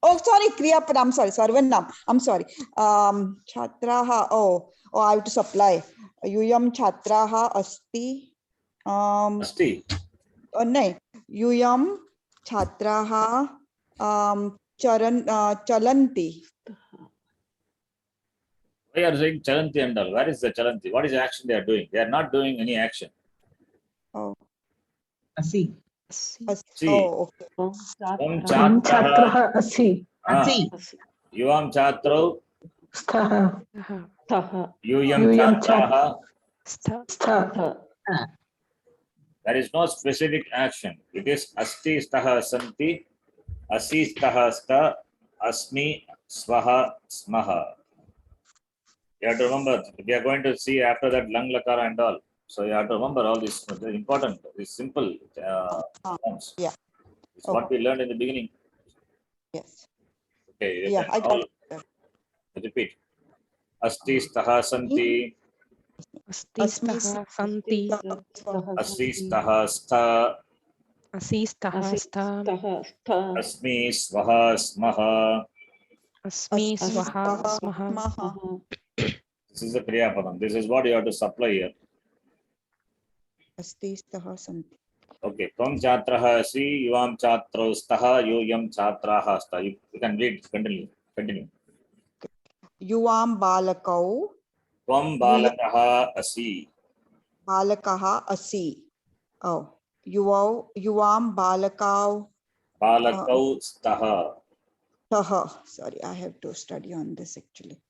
Oh, sorry, Kriyapad. I'm sorry, Sarvanam. I'm sorry. Chatraha. Oh, I have to supply. Yuyam chatraha asti. Asti. No. Yuyam chatraha chalanti. Why are you saying chalanti and all? Where is the chalanti? What is the action they are doing? They are not doing any action. Oh, Asi. See. oh, okay. Tvam Tvam chatraha. chatraha asi. Asi. Yuvam chatrau. Stha. Taha. Yuyam Yuyam chatraha. Stha. Stha. There is no specific action. It is asti staha santi, asi staha sta, asmi swaha smaha. You have to remember, we are going to see after that lang lakara and all. So you have to remember all this. It's important. It's simple forms. Yeah. It's what we learned in the beginning. Yes. Okay. You Yeah, can I got all it. repeat. Asti staha santi, Asti Stha Santi. asi staha sta, Asi Stha Stha. asmi swaha smaha. Asmi Swaha Smaha. This is the Kriya Padam. This is what you have to supply here. Asti staha santi. Okay, त्वं छात्रः असि, युवां छात्रौ स्तः, यूयं छात्राः स्तः. You can read, continue. युवां बालकौ त्वं बालकः असि. बालकः असि. Oh, युवां बालकौ बालकौ स्तः. Sorry, I have to study on this actually.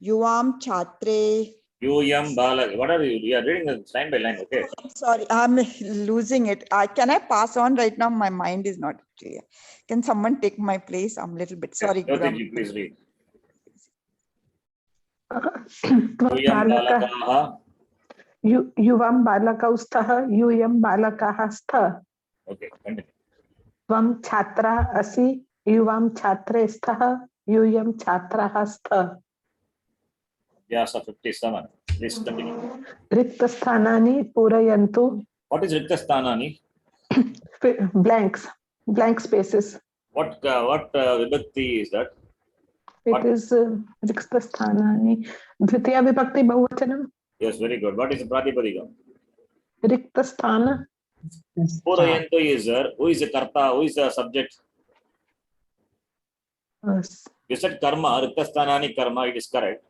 Yuvam Chatre. यूयं बालक. What are you? You are reading it line by line, okay? Sorry, I'm losing it. Can I pass on right now? My mind is not clear. Can someone take my place? I'm a little bit sorry. Jyoti ji, please read. त्वं यूयं बालकः बालकाः. युवां बालकौ स्तः यूयं बालकाः स्तः Okay, continue. त्वं छात्रा असि युवां छात्रे स्तः यूयं छात्राः स्तः Vyasa 57. Please continue. रिक्तस्थानानि पूरयन्तु What is Riktasthanani? blank spaces. What vibhakti is that? It is रिक्तस्थानानि द्वितीया विभक्ति बहुवचनं Yes, very good. What is the Pratipadika? रिक्तस्थान Purayantu is who is the karta, who is the subject? You said karma, Riktasthanani karma, it is correct.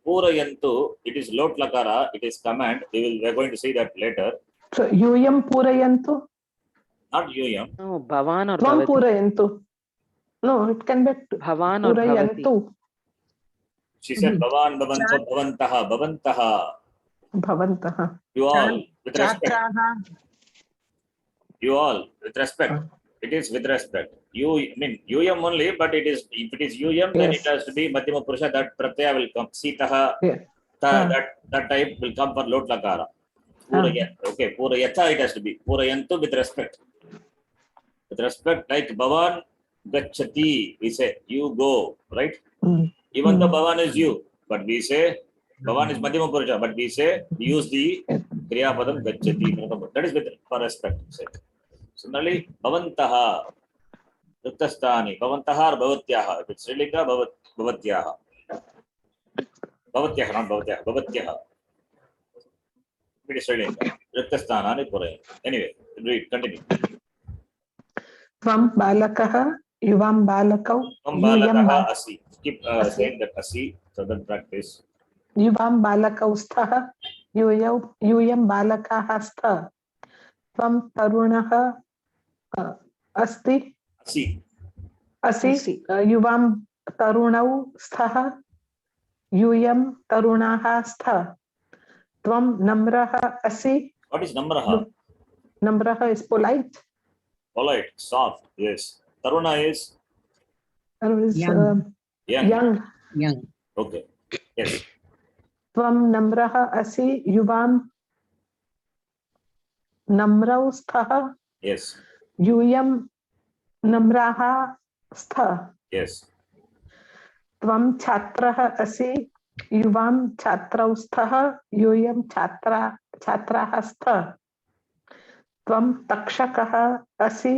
Purayantu, it is lot lakara, it is command. We are going to see that later. so यूयं पूरयन्तु Not yuyam. No, Bhavan or त्वं Bhavati. पूरयन्तु no it can be Bhavan or Bhavati. पूरयन्तु She said bhavan, bhavanto, bhavantaha, bhavantaha. भवन्तः You all, with respect. छात्राः You all, with respect. It is with respect. You, I mean, yuyam only, but it is, if it is yuyam, then it Yes. has to be madhyama purusha, that pratyaya will come. Sitaha, Yeah. that type will come for lot lakara. Okay, purayatha it has to be. Purayantu with respect. With respect, like bhavan gacchati, we say, you go, right? Even though bhavan is you, but we say, bhavan is madhyama purusha, but we say, we use the kriya padam gacchati. That is with for respect. Say. Similarly, bhavantaha, riktastani, bhavantaha or bhavatyaha. If it's Srilika, bhavatyaha. Bhavatyaha, not bhavatyaha, bhavatyaha. It is Srilika. Riktasthanani purayan. Anyway, read, continue. त्वं बालकः युवां बालकौ Tvam यूयं balakaha asi. Keep Asi. saying that asi, so that practice. युवां बालकौ स्तः यूयं बालकाः स्तः त्वं तरुणः अस्ति Asi. असि युवां तरुणौ स्तः यूयं तरुणाः स्तः त्वं नम्रः असि What is namraha? नम्रः is polite Polite, soft, yes. Taruna is Young. young. Young. Okay, yes. त्वं नम्रः असि युवां नम्रौ स्तः Yes, यूयं नम्राः स्तः yes. त्वं छात्रः असि युवां छात्रौ स्तः यूयं छात्राः स्तः त्वं तक्षकः असि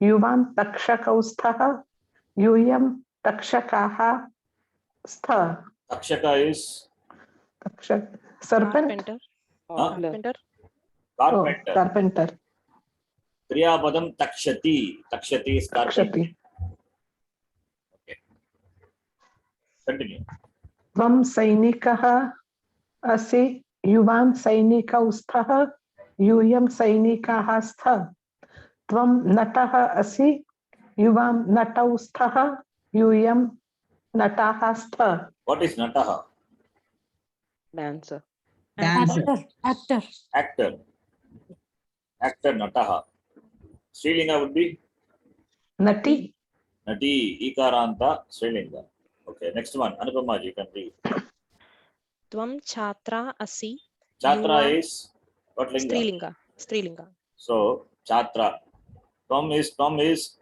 युवां तक्षकौ स्तः यूयं तक्षकाः स्तः Takshaka is serpent Carpenter. Huh? Carpenter. carpenter. Carpenter Kriya padam takshati. Takshati is carpenter. तक्षति Okay. Continue. त्वं सैनिकः असि युवां सैनिकौ स्तः यूयं सैनिकाः स्तः त्वं नटः असि युवां नटौ स्तः यूयं नटाः स्तः What is nataha? Dancer. Dancer. Actor. Actor. Actor nataha. Srilinga would be नटी nati. Ikaranta Srilinga. Okay, next one. Anupama ji can read. Tvam chhatra asi. Chatra Yuva- is what linga? Strilinga. Strilinga. So chatra. Tvam is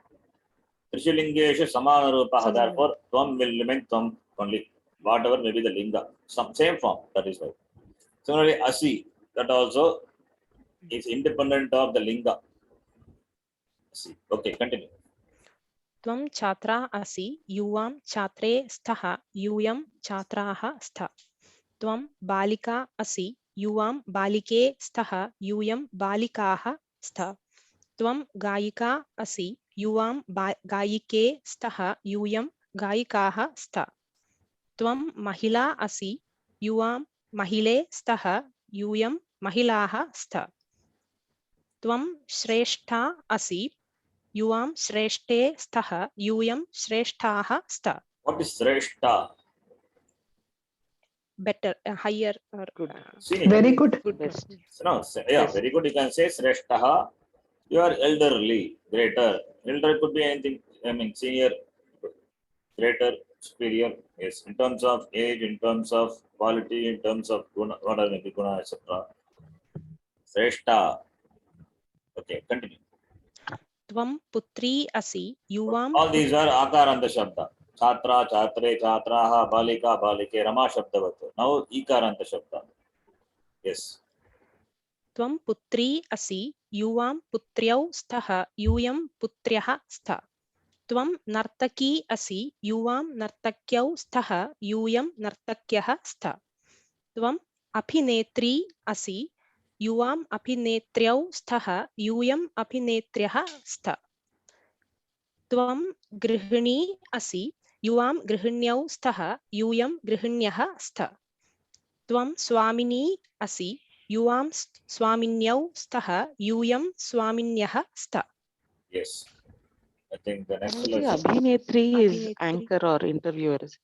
Trishalingesha samana rupaha. Samana. Therefore, tvam will remain tvam only. Whatever may be the linga. Same form. That is why. Similarly, asi. That also is independent of the linga. Asi. Okay, continue. Tvam chhatra asi. Yuvam chhatre stha. Yuyam chhatraha stha. Tvam balika asi. Yuvam balike stha. Yuyam balikaha stha. त्वं गायिका असि युवां गायिके स्तः यूयं गायिकाः स्त त्वं महिला असि युवां महिले स्तः यूयं महिलाः स्त त्वं श्रेष्ठा असि युवां श्रेष्ठे स्तः यूयं श्रेष्ठाः स्त What is Sreshta? better higher or Good. Senior. Very good. Best. No, yeah, Best. very good. You can say Sreshtaha. You are elderly, greater. Elder could be anything. I mean, senior, greater, superior. Yes, in terms of age, in terms of quality, in terms of guna, what are maybe guna, etc. Sreshta. Okay, continue. त्वं पुत्री असि युवां All these are akaranta shabda. Chhatra, chhatre, chhatraha, balika, balike, rama shabdavat. Now ikaranta shabda. Yes. त्वं पुत्री असि युवां पुत्र्यौ स्तः यूयं पुत्र्यः स्त त्वं नर्तकी असि युवां नर्तक्यौ स्तः यूयं नर्तक्यः स्त त्वम् अभिनेत्री असि युवाम् अभिनेत्र्यौ स्तः यूयम् अभिनेत्र्यः स्त त्वं गृहिणी असि युवां गृहिण्यौ स्तः यूयं गृहिण्यः स्त त्वं स्वामिनी असि युवां स्वामिन्यौ स्तः यूयं स्वामिन्यः स्त Yes. I think the next Mamaji, lesson. Abhinetri is Abhinetri. anchor or interviewer, is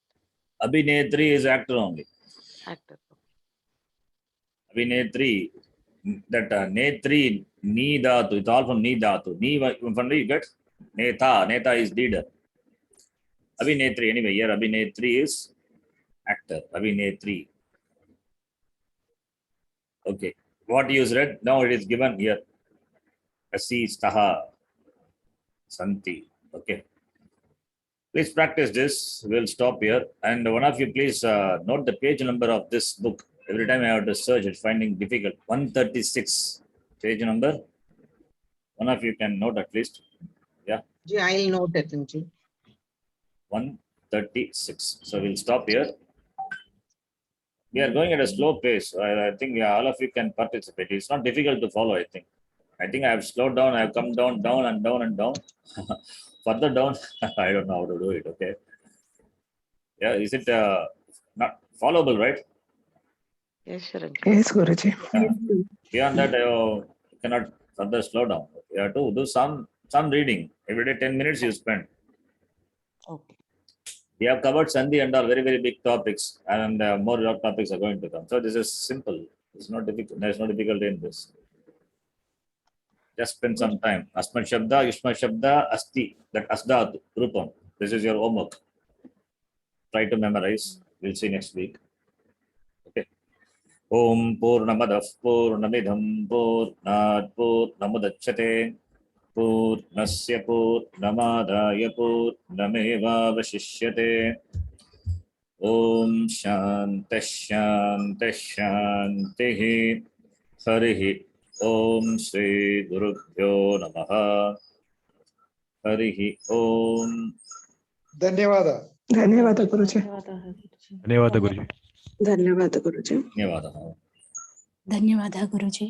Abhinetri is actor only. actor. Abhinetri, that netri, ni dhatu, it's all from ni dhatu. Ni, from you get neta, neta is leader. Abhinetri, anyway, here Abhinetri is actor. Abhinetri. Okay. What you read, now it is given here. Asi, staha, santi. Okay. Please practice this. We'll stop here. And one of you, please note the page number of this book. Every time I have to search, it's finding difficult. 136 page number. One of you can note at least. Yeah, Ji, I'll note it. Ji. 136. So we'll stop here. We are going at a slow pace. I think all of you can participate. It's not difficult to follow, I think. I think I have slowed down. I have come down, down and down and down. Further down, I don't know how to do it. Okay. Yeah, is it not followable, right? Yes, Sharan. Yes, Guruji. Beyond that, you cannot further slow down. You have to do some reading. Every day, 10 minutes you spend. Okay. We have covered Sandhi and all very, very big topics, and more topics are going to come. So this is simple. It's not difficult. There's no difficulty in this. Just spend some time. Asma Shabda, Yushma Shabda, Asti, that Asdat, Rupam. This is your homework. Try to memorize. We'll see next week. Okay. Om Purnamadah Purnamidham Purnat Purnamudachyate Purnasya Purnamadaya Purnamevavashishyate Om Shanti Shanti Shantihi Harihi Om Sri Gurubhyo Namaha Harihi Om. ಧನ್ಯವಾದ ಧನ್ಯವಾದ ಗುರುಜಿ. ಧನ್ಯವಾದ ಗುರುಜಿ. ಧನ್ಯವಾದ ಗುರುಜಿ. Dhanyawadaha. ಧನ್ಯವಾದ ಗುರುಜಿ.